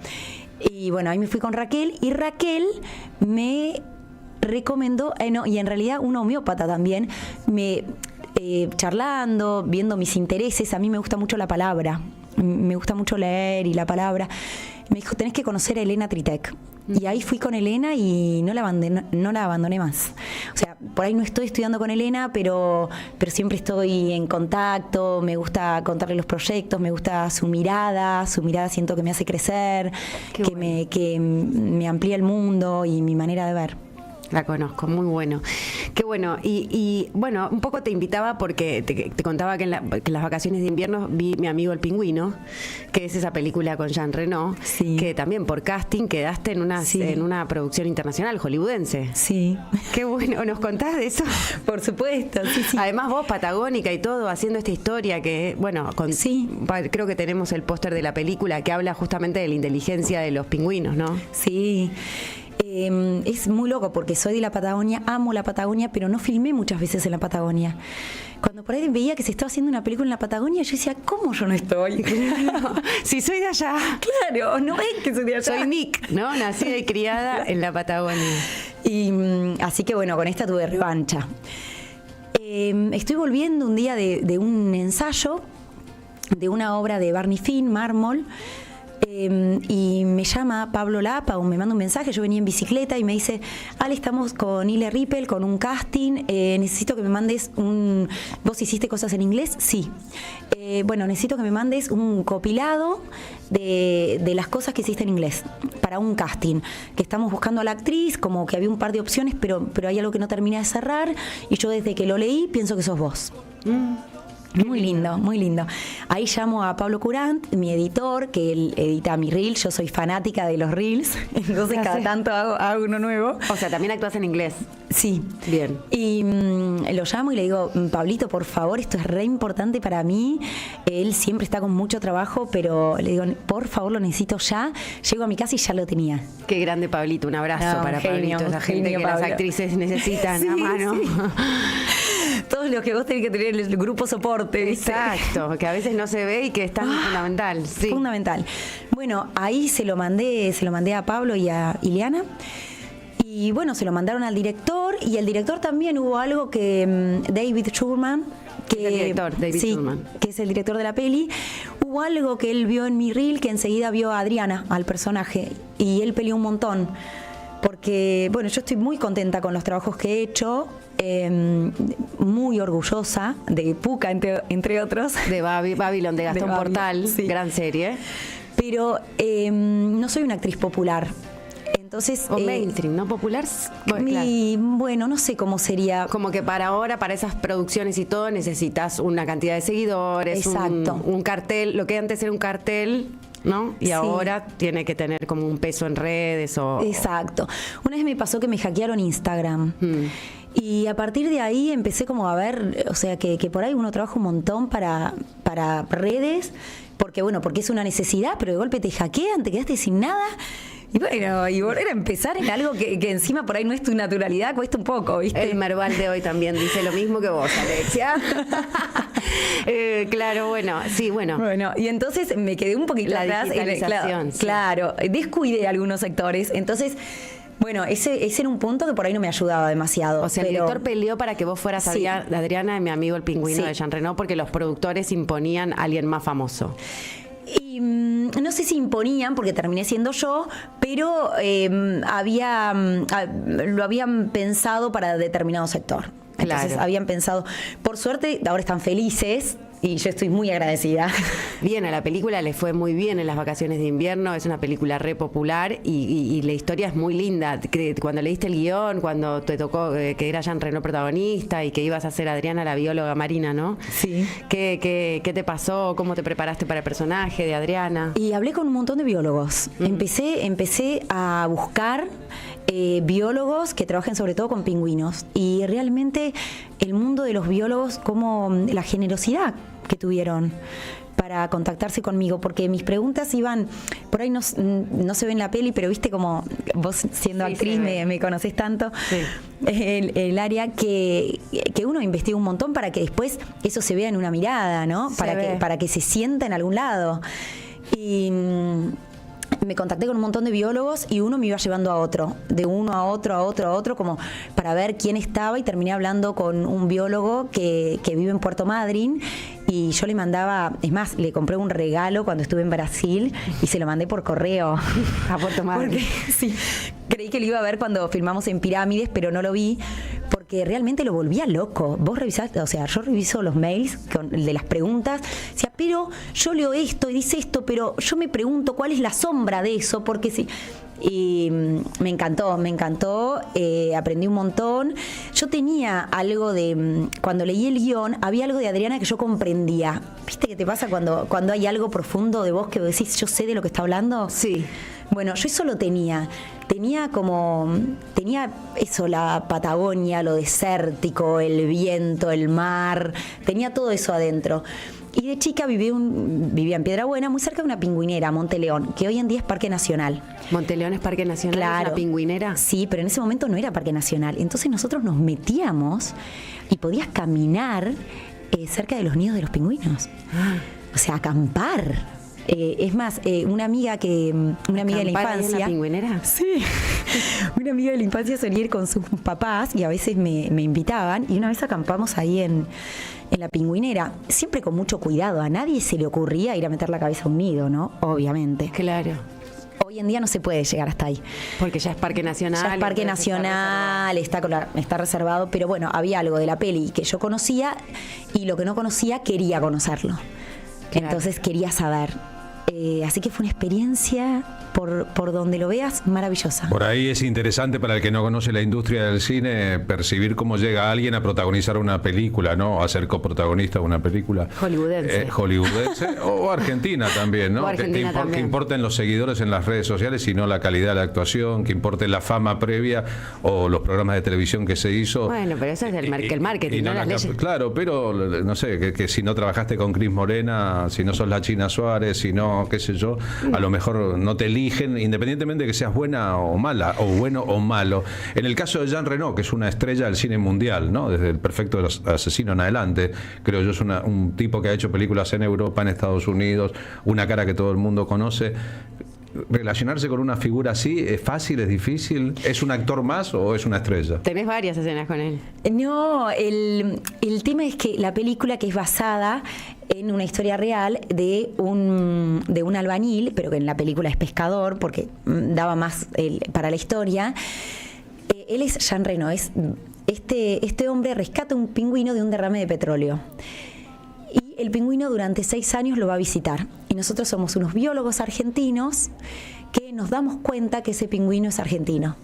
Y bueno, ahí me fui con Raquel y Raquel me recomendó, y en realidad un homeópata también, charlando, viendo mis intereses. A mí me gusta mucho la palabra, me gusta mucho leer y la palabra. Me dijo: tenés que conocer a Elena Tritek. Y ahí fui con Elena y no la abandoné más. O sea, por ahí no estoy estudiando con Elena, pero siempre estoy en contacto, me gusta contarle los proyectos, me gusta su mirada siento que me hace crecer, que me amplía el mundo y mi manera de ver. La conozco, muy bueno. Qué bueno. Y bueno, un poco te invitaba porque te contaba que en las vacaciones de invierno vi Mi amigo el pingüino, que es esa película con Jean Reno, sí, que también por casting quedaste en una producción internacional hollywoodense. Sí. Qué bueno. ¿Nos contás de eso? Por supuesto, sí, sí. Además vos, patagónica y todo, haciendo esta historia que, bueno, creo que tenemos el póster de la película que habla justamente de la inteligencia de los pingüinos, ¿no? Sí. Es muy loco porque soy de la Patagonia, amo la Patagonia, pero no filmé muchas veces en la Patagonia. Cuando por ahí veía que se estaba haciendo una película en la Patagonia, yo decía: ¿cómo yo no estoy? Claro, si soy de allá. Claro, no es que soy de allá. Soy Nick, ¿no? Nacida y criada en la Patagonia. Y así que bueno, con esta tuve revancha. Estoy volviendo un día de un ensayo de una obra de Barney Finn, Mármol, Y me llama Pablo Lapa, o me manda un mensaje, yo venía en bicicleta y me dice, Ale, estamos con Ile Rippel, con un casting, necesito que me mandes ¿Vos hiciste cosas en inglés? Sí. Bueno, necesito que me mandes un compilado de las cosas que hiciste en inglés para un casting, que estamos buscando a la actriz, como que había un par de opciones, pero hay algo que no termina de cerrar, y yo desde que lo leí pienso que sos vos. Muy lindo, muy lindo. Ahí llamo a Pablo Curant, mi editor, que él edita mi reel. Yo soy fanática de los reels, entonces cada tanto hago uno nuevo. O sea, también actúas en inglés. Sí. Bien. Y lo llamo y le digo, Pablito, por favor, esto es re importante para mí. Él siempre está con mucho trabajo, pero le digo, por favor, lo necesito ya. Llego a mi casa y ya lo tenía. Qué grande, Pablito. Un abrazo para Pablito, esa gente que Pablo. las actrices necesitan a mano. Sí. Todos los que vos tenés que tener el grupo soporte, ¿viste? Exacto, que a veces no se ve y que es tan fundamental. Sí. Fundamental. Bueno, ahí se lo mandé a Pablo y a Ileana. Y bueno, se lo mandaron al director, y el director también hubo algo que David Schurman, que el director, David Schurman, que es el director de la peli, hubo algo que él vio en mi reel que enseguida vio a Adriana, al personaje, y él peleó un montón. Porque, bueno, yo estoy muy contenta con los trabajos que he hecho, muy orgullosa de Pucca, entre otros. De Babylon, de Gastón Portal, sí. Gran serie. Pero no soy una actriz popular. Entonces, o mainstream, ¿no? Popular. Bueno, no sé cómo sería. Como que para ahora, para esas producciones y todo, necesitas una cantidad de seguidores, un cartel, lo que antes era un cartel, ¿no? Y ahora tiene que tener como un peso en redes o... Exacto. Una vez me pasó que me hackearon Instagram. Y a partir de ahí empecé como a ver, o sea, que por ahí uno trabaja un montón para redes, porque es una necesidad, pero de golpe te hackean, te quedaste sin nada. Y bueno, y volver a empezar en algo que encima por ahí no es tu naturalidad, cuesta un poco, ¿viste? El Merval de hoy también dice lo mismo que vos, Alexia. Claro, bueno, sí, bueno. Bueno, y entonces me quedé un poquito atrás. Digitalización, claro, descuidé algunos sectores. Entonces, bueno, ese era un punto que por ahí no me ayudaba demasiado. O sea, el director peleó para que vos fueras Adriana y mi amigo el pingüino de Jean Reno, porque los productores imponían a alguien más famoso. Y no sé si imponían, porque terminé siendo yo, pero lo habían pensado para determinado sector. Entonces habían pensado, por suerte, ahora están felices. Y yo estoy muy agradecida. Bien, a la película le fue muy bien en las vacaciones de invierno. Es una película re popular y la historia es muy linda. Cuando leíste el guión, cuando te tocó que era Jean Reno protagonista y que ibas a ser Adriana, la bióloga marina, ¿no? Sí. ¿Qué te pasó? ¿Cómo te preparaste para el personaje de Adriana? Y hablé con un montón de biólogos. Empecé a buscar biólogos que trabajen sobre todo con pingüinos. Y realmente el mundo de los biólogos, como la generosidad que tuvieron para contactarse conmigo, porque mis preguntas iban, por ahí no se ve en la peli, pero viste como vos siendo actriz me conocés tanto, el área que uno investiga un montón para que después eso se vea en una mirada, ¿no? Para que se sienta en algún lado. Y me contacté con un montón de biólogos y uno me iba llevando a otro, de uno a otro, como para ver quién estaba, y terminé hablando con un biólogo que vive en Puerto Madryn, y yo le mandaba, es más, le compré un regalo cuando estuve en Brasil y se lo mandé por correo a Puerto Madryn. Porque creí que lo iba a ver cuando filmamos en Pirámides, pero no lo vi, porque realmente lo volvía loco. Vos revisaste, o sea, yo reviso los mails de las preguntas, decía, pero yo leo esto y dice esto, pero yo me pregunto cuál es la sombra de eso, porque sí. Y me encantó, aprendí un montón. Yo tenía algo de, cuando leí el guión, había algo de Adriana que yo comprendía. ¿Viste qué te pasa cuando hay algo profundo de vos que decís, yo sé de lo que está hablando? Sí. Bueno, yo eso lo tenía eso, la Patagonia, lo desértico, el viento, el mar, tenía todo eso adentro. Y de chica vivía en Piedrabuena, muy cerca de una pingüinera, Monte León, que hoy en día es Parque Nacional. ¿Monte León es Parque Nacional? Claro. ¿Es una pingüinera? Sí, pero en ese momento no era Parque Nacional. Entonces nosotros nos metíamos y podías caminar cerca de los nidos de los pingüinos. O sea, acampar. Es más, una amiga de la infancia. ¿En la pingüinera? Sí. Una amiga de la infancia solía ir con sus papás y a veces me invitaban, y una vez acampamos ahí en la pingüinera, siempre con mucho cuidado. A nadie se le ocurría ir a meter la cabeza a un nido, ¿no? Obviamente. Claro. Hoy en día no se puede llegar hasta ahí. Porque ya es Parque Nacional. Ya es Parque Nacional, está reservado. Pero bueno, había algo de la peli que yo conocía, y lo que no conocía quería conocerlo. Claro. Entonces quería saber. Así que fue una experiencia, por donde lo veas, maravillosa. Por ahí es interesante para el que no conoce la industria del cine percibir cómo llega alguien a protagonizar una película, ¿no? A ser coprotagonista de una película. Hollywoodense o argentina también, ¿no? Que importen los seguidores en las redes sociales y no la calidad de la actuación, que importe la fama previa o los programas de televisión que se hizo. Bueno, pero eso es el marketing, no las leyes. Claro, pero no sé, que si no trabajaste con Cris Morena, si no sos la China Suárez, si no, qué sé yo, a lo mejor no te eligen, independientemente de que seas buena o mala, o bueno o malo. En el caso de Jean Reno, que es una estrella del cine mundial, ¿no? Desde El perfecto de los asesinos en adelante, creo yo, es un tipo que ha hecho películas en Europa, en Estados Unidos, una cara que todo el mundo conoce. ¿Relacionarse con una figura así es fácil, es difícil? ¿Es un actor más o es una estrella? Tenés varias escenas con él. No, el tema es que la película, que es basada en una historia real de un albañil, pero que en la película es pescador, porque daba más para la historia. Él es Jean Reno, este hombre rescata un pingüino de un derrame de petróleo. Y el pingüino durante 6 años lo va a visitar. Y nosotros somos unos biólogos argentinos que nos damos cuenta que ese pingüino es argentino.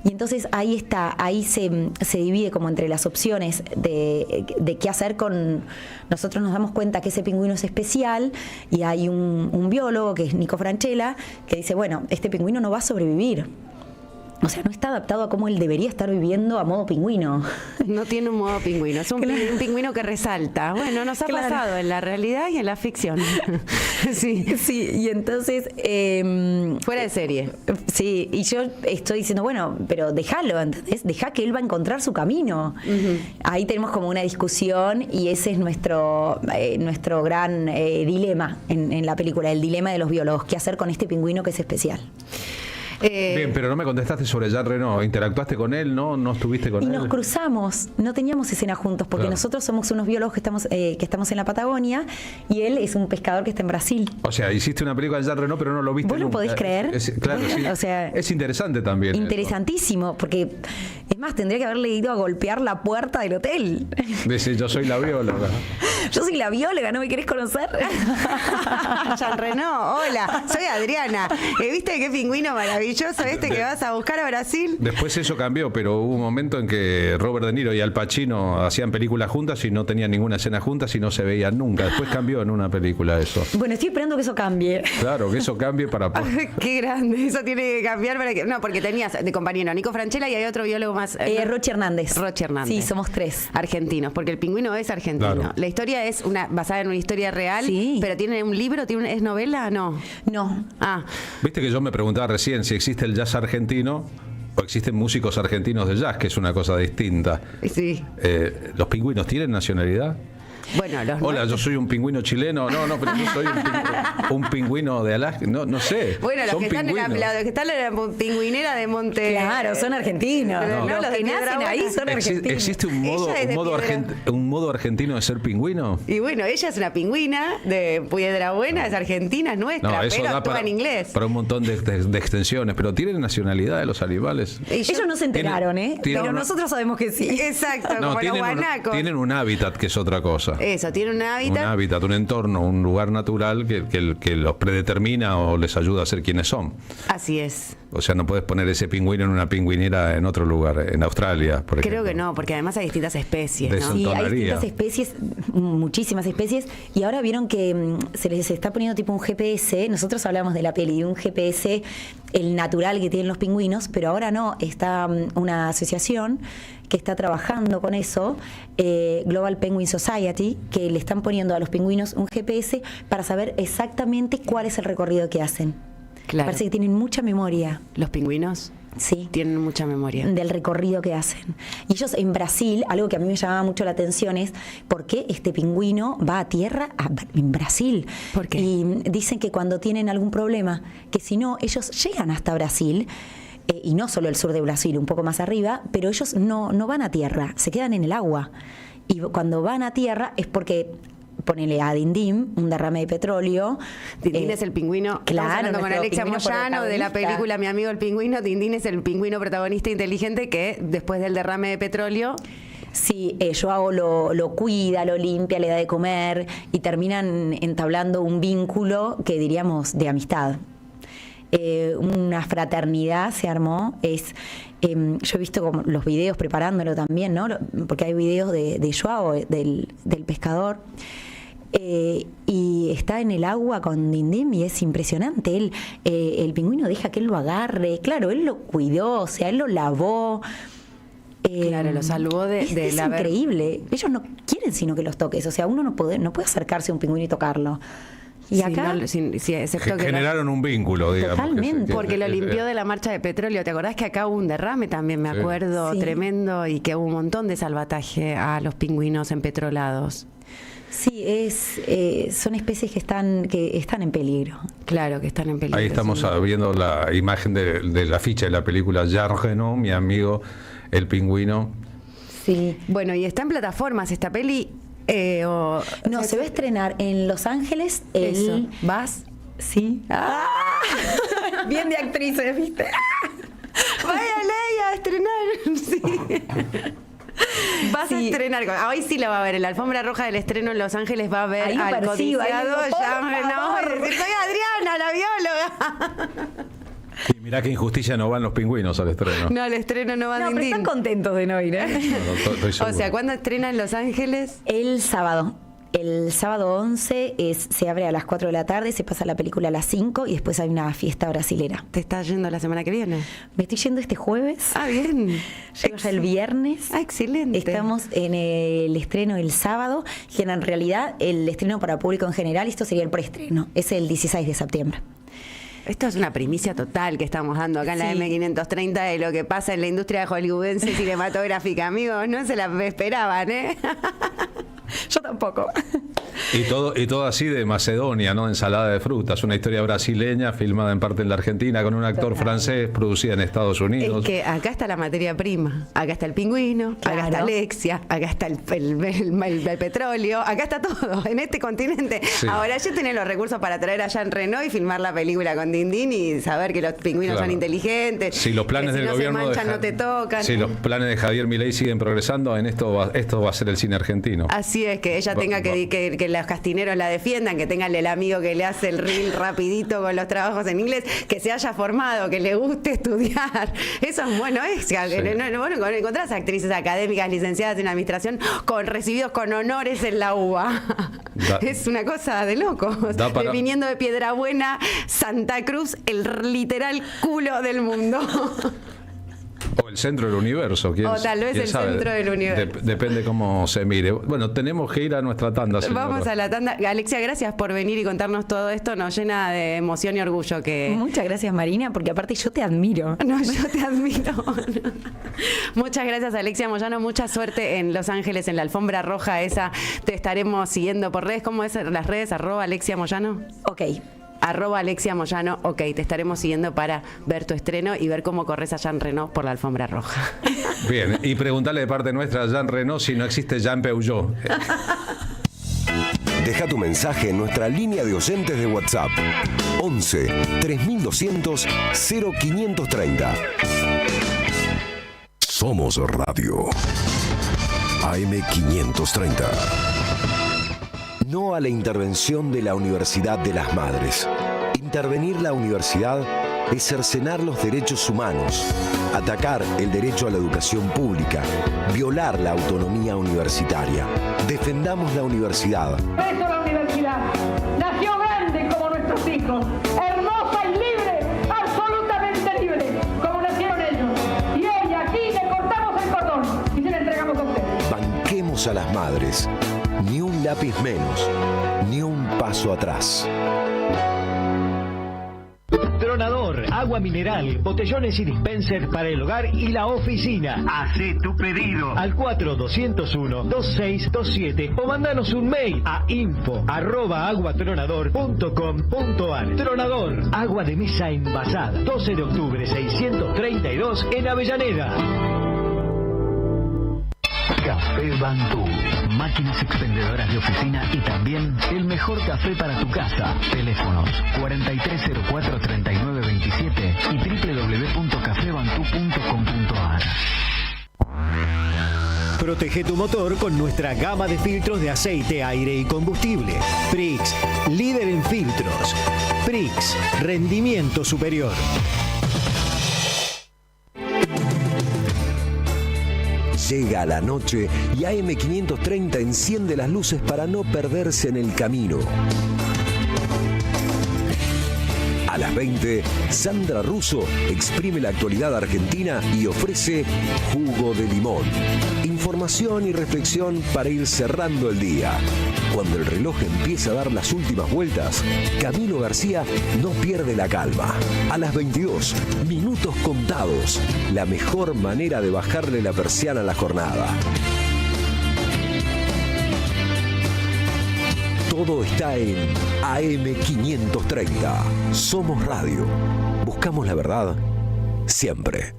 Y entonces ahí se divide como entre las opciones de qué hacer con... Nosotros nos damos cuenta que ese pingüino es especial, y hay un biólogo, que es Nico Franchella, que dice, bueno, este pingüino no va a sobrevivir. O sea, no está adaptado a cómo él debería estar viviendo a modo pingüino. No tiene un modo pingüino, es un pingüino que resalta. Bueno, nos ha pasado en la realidad y en la ficción. Sí, y entonces... fuera de serie. Sí, y yo estoy diciendo, bueno, pero déjalo, ¿entendés? Deja que él va a encontrar su camino. Uh-huh. Ahí tenemos como una discusión, y ese es nuestro gran dilema en la película, el dilema de los biólogos. ¿Qué hacer con este pingüino que es especial? Bien, pero no me contestaste sobre Jean Reno. ¿Interactuaste con él? ¿No estuviste con él? Y nos cruzamos, no teníamos escena juntos, porque nosotros somos unos biólogos que estamos en la Patagonia, y él es un pescador que está en Brasil. O sea, hiciste una película de Jean Reno, pero no lo viste. ¿Vos lo podés creer? Claro, sí. O sea, es interesante también. Interesantísimo, porque es más, tendría que haberle ido a golpear la puerta del hotel. Dice, yo soy la bióloga. Yo soy la bióloga, ¿no me querés conocer? Jean Reno, hola, soy Adriana. ¿Viste qué pingüino maravilloso que vas a buscar a Brasil? Después eso cambió, pero hubo un momento en que Robert De Niro y Al Pacino hacían películas juntas y no tenían ninguna escena juntas y no se veían nunca. Después cambió en una película eso. Bueno, estoy esperando que eso cambie. Claro, que eso cambie para... Qué grande, eso tiene que cambiar para que... No, porque tenías de compañero a Nico Franchella y hay otro biólogo más... Rochi Hernández. Sí, somos 3. Argentinos, porque el pingüino es argentino. Claro. La historia es basada en una historia real, sí. Pero tiene un libro, ¿es novela? No. Viste que yo me preguntaba recién si existe el jazz argentino o existen músicos argentinos de jazz, que es una cosa distinta. Sí. ¿Los pingüinos tienen nacionalidad? Bueno, hola, yo soy un pingüino chileno. No, pero yo soy un pingüino de Alaska. No sé. Bueno, los que están en la pingüinera de Monte... Claro, son argiebuenos. Los que nacen ahí son argentinos. ¿Existe un modo argentino de ser pingüino? Y bueno, ella es una pingüina de Piedrabuena, es argentina, es nuestra, pero actúa en inglés. Para un montón de extensiones. Pero ¿tienen nacionalidad de los animales? Ellos no se enteraron, pero nosotros sabemos que sí. Exacto, como los guanacos. Tienen un hábitat, que es otra cosa. Eso, tiene un hábitat. Un hábitat, un entorno, un lugar natural que los predetermina o les ayuda a ser quienes son. Así es. O sea, no puedes poner ese pingüino en una pingüinera en otro lugar, en Australia, por ejemplo. Creo que no, porque además hay distintas especies, ¿no? Sí, hay distintas especies, muchísimas especies, y ahora vieron que se les está poniendo tipo un GPS. Nosotros hablamos de la peli, de un GPS, el natural que tienen los pingüinos, pero ahora no, está una asociación que está trabajando con eso, Global Penguin Society, que le están poniendo a los pingüinos un GPS para saber exactamente cuál es el recorrido que hacen. Claro. Parece que tienen mucha memoria. ¿Los pingüinos? Sí. Tienen mucha memoria. Del recorrido que hacen. Y ellos en Brasil, algo que a mí me llamaba mucho la atención es por qué este pingüino va a tierra en Brasil. ¿Por qué? Y dicen que cuando tienen algún problema, que si no, ellos llegan hasta Brasil, y no solo el sur de Brasil, un poco más arriba, pero ellos no van a tierra, se quedan en el agua. Y cuando van a tierra es porque... Ponele a Dindim, un derrame de petróleo. Dindim es el pingüino. Claro, Estamos hablando con Alexia Moyano de la película Mi amigo el pingüino. Dindim es el pingüino protagonista inteligente que después del derrame de petróleo... Sí, Joao lo cuida, lo limpia, le da de comer y terminan entablando un vínculo que diríamos de amistad. Una fraternidad se armó. Yo he visto como los videos preparándolo también, ¿no? Porque hay videos de Joao, del pescador. Y está en el agua con Dindim y es impresionante. El pingüino deja que él lo agarre. Claro, él lo cuidó, o sea, él lo lavó. Claro, lo salvó es increíble. Ellos no quieren sino que los toques. O sea, uno no puede acercarse a un pingüino y tocarlo. Y acá generaron un vínculo, digamos. Totalmente. Porque lo limpió de la marcha de petróleo. ¿Te acordás que acá hubo un derrame también, me acuerdo, tremendo, y que hubo un montón de salvataje a los pingüinos empetrolados? Sí, son especies que están en peligro. Claro, que están en peligro. Ahí estamos viendo la imagen de la ficha de la película Jean Reno, mi amigo el pingüino. Sí. Bueno, y está en plataformas esta peli. Se va a estrenar en Los Ángeles. ¿Vas? Sí. Bien de actrices, ¿viste? Vaya ley a estrenar. Sí. Vas a estrenar. Hoy sí la va a ver. En la alfombra roja del estreno en Los Ángeles va a ver al codiciado Jean Reno. Soy Adriana, la bióloga. Y mirá qué injusticia, no van los pingüinos al estreno. No, al estreno no van. No, pero están contentos de no ir, ¿eh? O sea, ¿cuándo estrena en Los Ángeles? El sábado. El sábado 11 se abre a las 4 de la tarde, se pasa la película a las 5 y después hay una fiesta brasilera. ¿Te estás yendo la semana que viene? Me estoy yendo este jueves. Ah, bien. Llego ya el viernes. Ah, excelente. Estamos en el estreno el sábado, que en realidad el estreno para público en general, esto sería el preestreno, es el 16 de septiembre. Esto es una primicia total que estamos dando acá en la M530 de lo que pasa en la industria hollywoodense cinematográfica. Amigos, no se la esperaban, ¿eh? Yo tampoco. Y todo así de Macedonia, ¿no? Ensalada de frutas, una historia brasileña filmada en parte en la Argentina con un actor francés, producida en Estados Unidos. Es que acá está la materia prima, acá está el pingüino, acá está Alexia, acá está el petróleo, acá está todo, en este continente. Sí. Ahora ya tenés los recursos para traer a Jean Reno y filmar la película con Dindim y saber que los pingüinos son inteligentes. Si los planes del gobierno se manchan, no te tocan. Si los planes de Javier Milei siguen progresando, esto va a ser el cine argentino. Así es, que ella tenga que los castineros la defiendan, que tengan el amigo que le hace el reel rapidito con los trabajos en inglés, que se haya formado, que le guste estudiar. Eso es bueno, bueno, encontrás actrices académicas licenciadas en administración recibidos con honores en la UBA. Es una cosa de locos. Viniendo de Piedrabuena, Santa Cruz, el literal culo del mundo. O el centro del universo. O tal vez el centro del universo. Depende cómo se mire. Bueno, tenemos que ir a nuestra tanda, señora. Vamos a la tanda. Alexia, gracias por venir y contarnos todo esto. Nos llena de emoción y orgullo. Muchas gracias, Marina, porque aparte yo te admiro. No, yo te admiro. Muchas gracias, Alexia Moyano. Mucha suerte en Los Ángeles, en la alfombra roja esa. Te estaremos siguiendo por redes. ¿Cómo es las redes? @Alexia Moyano. Ok. @Alexia Moyano, ok, te estaremos siguiendo para ver tu estreno y ver cómo corres a Jean Reno por la alfombra roja. Bien, y preguntarle de parte nuestra a Jean Reno si no existe Jean Peugeot. Deja tu mensaje en nuestra línea de oyentes de WhatsApp 11 3200 0530. Somos Radio AM530. No a la intervención de la Universidad de las Madres. Intervenir la universidad es cercenar los derechos humanos, atacar el derecho a la educación pública, violar la autonomía universitaria. Defendamos la universidad. Por eso la universidad nació grande como nuestros hijos, hermosa y libre, absolutamente libre, como nacieron ellos. Y hoy aquí le cortamos el cordón y se la entregamos a ustedes. Banquemos a las madres. Ni un lápiz menos, ni un paso atrás. Tronador, agua mineral, botellones y dispenser para el hogar y la oficina. Hacé tu pedido al 4201-2627 o mandanos un mail a info@aguatronador.com.ar. Tronador, agua de mesa envasada. 12 de octubre 632 en Avellaneda. Café Bantú. Máquinas expendedoras de oficina y también el mejor café para tu casa. Teléfonos 4304-3927 y www.cafebantú.com.ar. Protege tu motor con nuestra gama de filtros de aceite, aire y combustible. Prix, líder en filtros. Prix, rendimiento superior. Llega la noche y AM530 enciende las luces para no perderse en el camino. A las 20, Sandra Russo exprime la actualidad argentina y ofrece Jugo de Limón. Información y reflexión para ir cerrando el día. Cuando el reloj empieza a dar las últimas vueltas, Camilo García no pierde la calma. A las 22, minutos contados. La mejor manera de bajarle la persiana a la jornada. Todo está en AM530. Somos radio. Buscamos la verdad siempre.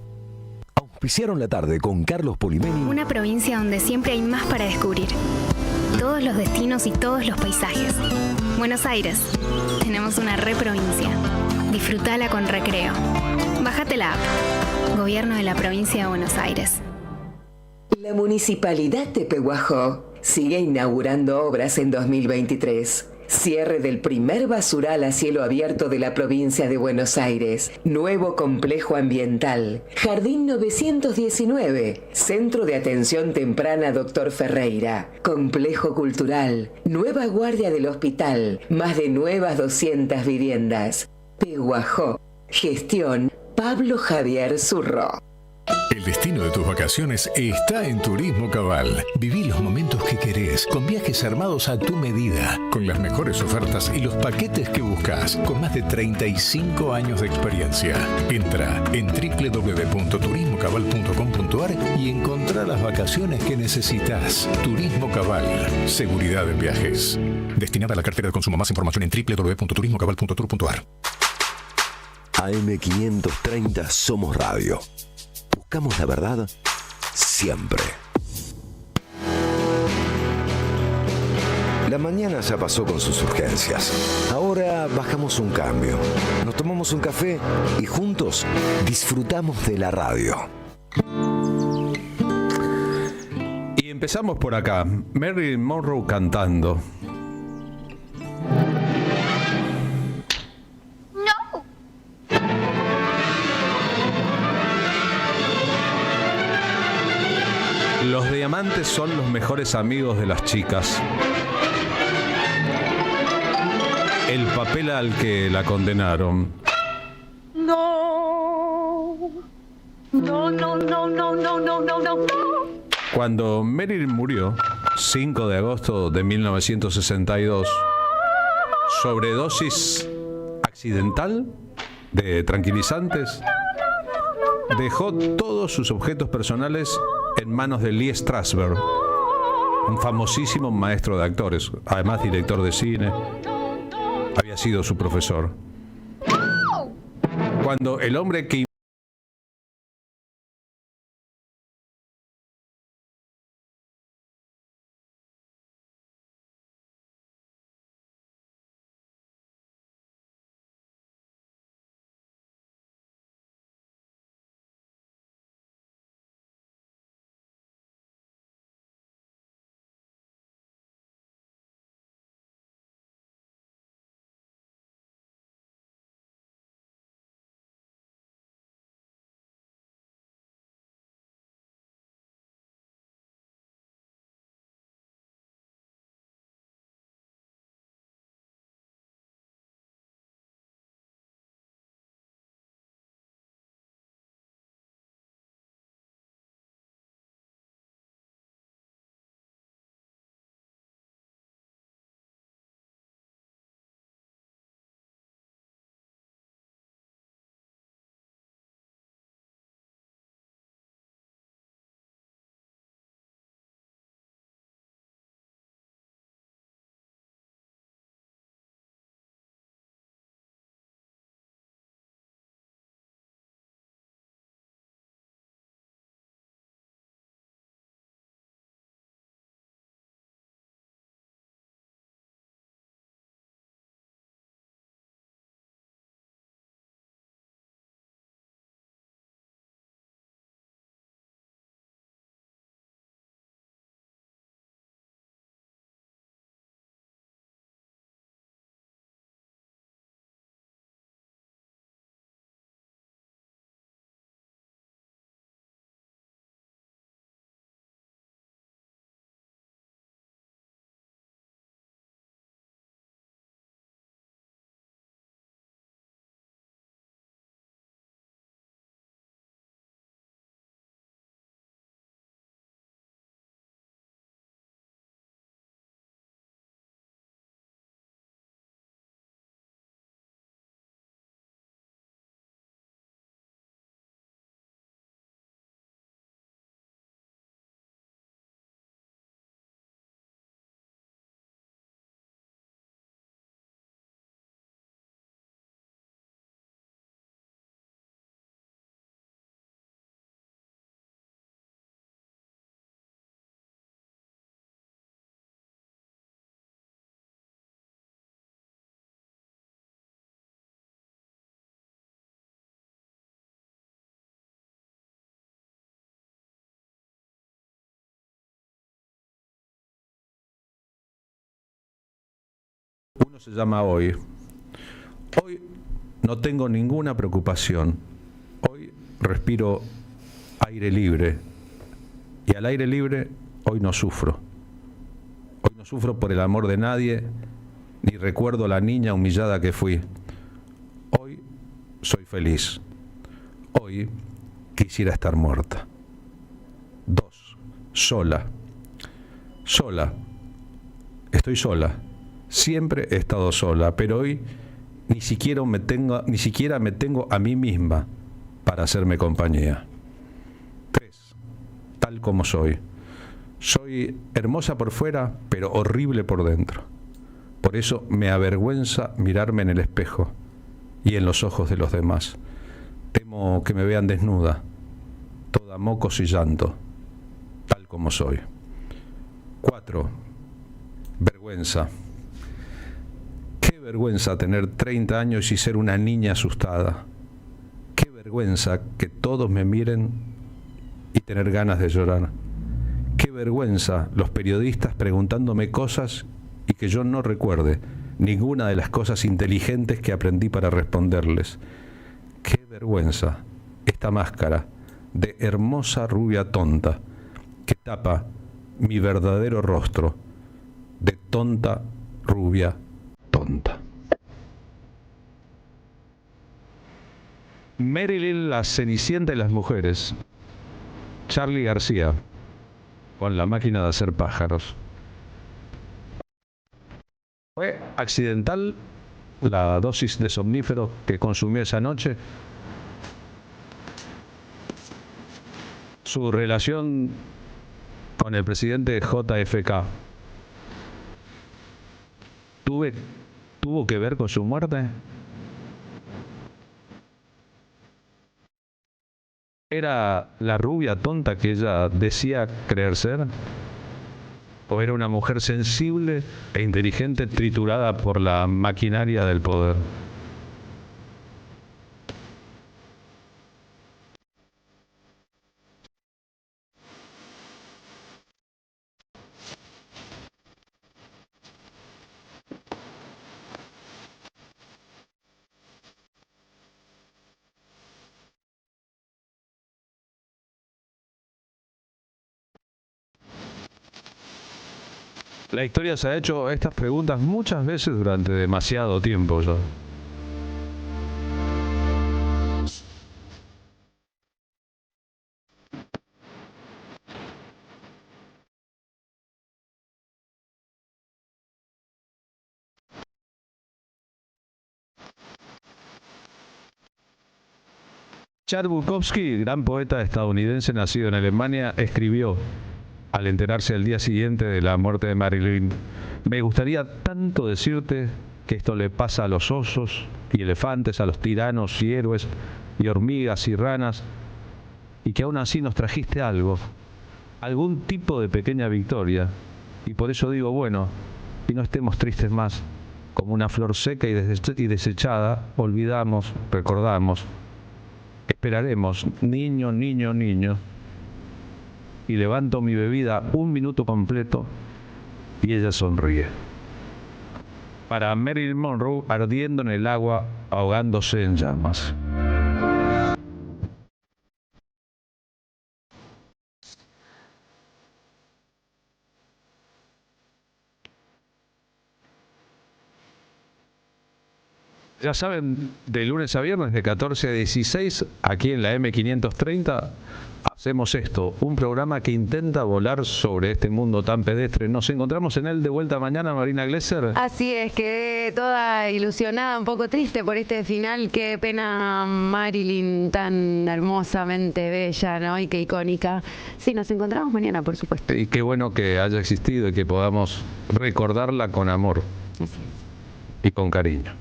Auspiciaron la tarde con Carlos Polimeni. Una provincia donde siempre hay más para descubrir. Todos los destinos y todos los paisajes. Buenos Aires. Tenemos una reprovincia. Disfrutala con recreo. Bájate la app. Gobierno de la provincia de Buenos Aires. La Municipalidad de Pehuajó sigue inaugurando obras en 2023. Cierre del primer basural a cielo abierto de la provincia de Buenos Aires. Nuevo complejo ambiental. Jardín 919. Centro de Atención Temprana Dr. Ferreira. Complejo cultural. Nueva guardia del hospital. Más de nuevas 200 viviendas. Pehuajó. Gestión Pablo Javier Zurro. El destino de tus vacaciones está en Turismo Cabal. Viví los momentos que querés, con viajes armados a tu medida, con las mejores ofertas y los paquetes que buscas, con más de 35 años de experiencia. Entra en www.turismocabal.com.ar y encontrá las vacaciones que necesitas. Turismo Cabal, seguridad en viajes. Destinada a la cartera de consumo. Más información en www.turismocabal.tour.ar. AM530 Somos Radio. Buscamos la verdad siempre. La mañana ya pasó con sus urgencias. Ahora bajamos un cambio. Nos tomamos un café y juntos disfrutamos de la radio. Y empezamos por acá. Marilyn Monroe cantando. Los diamantes son los mejores amigos de las chicas. El papel al que la condenaron. No. No, no, no, no, no, no, no, no. Cuando Marilyn murió, 5 de agosto de 1962, sobredosis accidental de tranquilizantes, dejó todos sus objetos personales en manos de Lee Strasberg, un famosísimo maestro de actores, además director de cine. Había sido su profesor. Cuando el hombre que Uno se llama hoy. Hoy no tengo ninguna preocupación. Hoy respiro aire libre. Y al aire libre hoy no sufro. Hoy no sufro por el amor de nadie, ni recuerdo a la niña humillada que fui. Hoy soy feliz. Hoy quisiera estar muerta. 2. Sola. Sola. Estoy sola. Siempre he estado sola, pero hoy ni siquiera me tengo a mí misma para hacerme compañía. 3. Tal como soy. Soy hermosa por fuera, pero horrible por dentro. Por eso me avergüenza mirarme en el espejo y en los ojos de los demás. Temo que me vean desnuda, toda mocos y llanto, tal como soy. 4. Vergüenza. Qué vergüenza tener 30 años y ser una niña asustada. Qué vergüenza que todos me miren y tener ganas de llorar. Qué vergüenza los periodistas preguntándome cosas y que yo no recuerde ninguna de las cosas inteligentes que aprendí para responderles. Qué vergüenza esta máscara de hermosa rubia tonta que tapa mi verdadero rostro de tonta rubia tonta. Marilyn, la cenicienta de las mujeres. Charly García, con La máquina de hacer pájaros. ¿Fue accidental la dosis de somnífero que consumió esa noche? Su relación con el presidente JFK tuvo que ver con su muerte. ¿Era la rubia tonta que ella decía creer ser? ¿O era una mujer sensible e inteligente triturada por la maquinaria del poder? La historia se ha hecho estas preguntas muchas veces durante demasiado tiempo ya. Charles Bukowski, gran poeta estadounidense nacido en Alemania, escribió al enterarse al día siguiente de la muerte de Marilyn: me gustaría tanto decirte que esto le pasa a los osos y elefantes, a los tiranos y héroes, y hormigas y ranas, y que aún así nos trajiste algo, algún tipo de pequeña victoria, y por eso digo, bueno, y no estemos tristes más, como una flor seca y desechada, olvidamos, recordamos, esperaremos, niño, niño, niño. Y levanto mi bebida un minuto completo y ella sonríe. Para Marilyn Monroe, ardiendo en el agua, ahogándose en llamas. Ya saben, de lunes a viernes de 14 a 16, aquí en la M530, hacemos esto, un programa que intenta volar sobre este mundo tan pedestre. Nos encontramos en él de vuelta mañana, Marina Glesser. Así es, quedé toda ilusionada, un poco triste por este final. Qué pena, Marilyn, tan hermosamente bella, ¿no? Y qué icónica. Sí, nos encontramos mañana, por supuesto. Y qué bueno que haya existido y que podamos recordarla con amor y con cariño.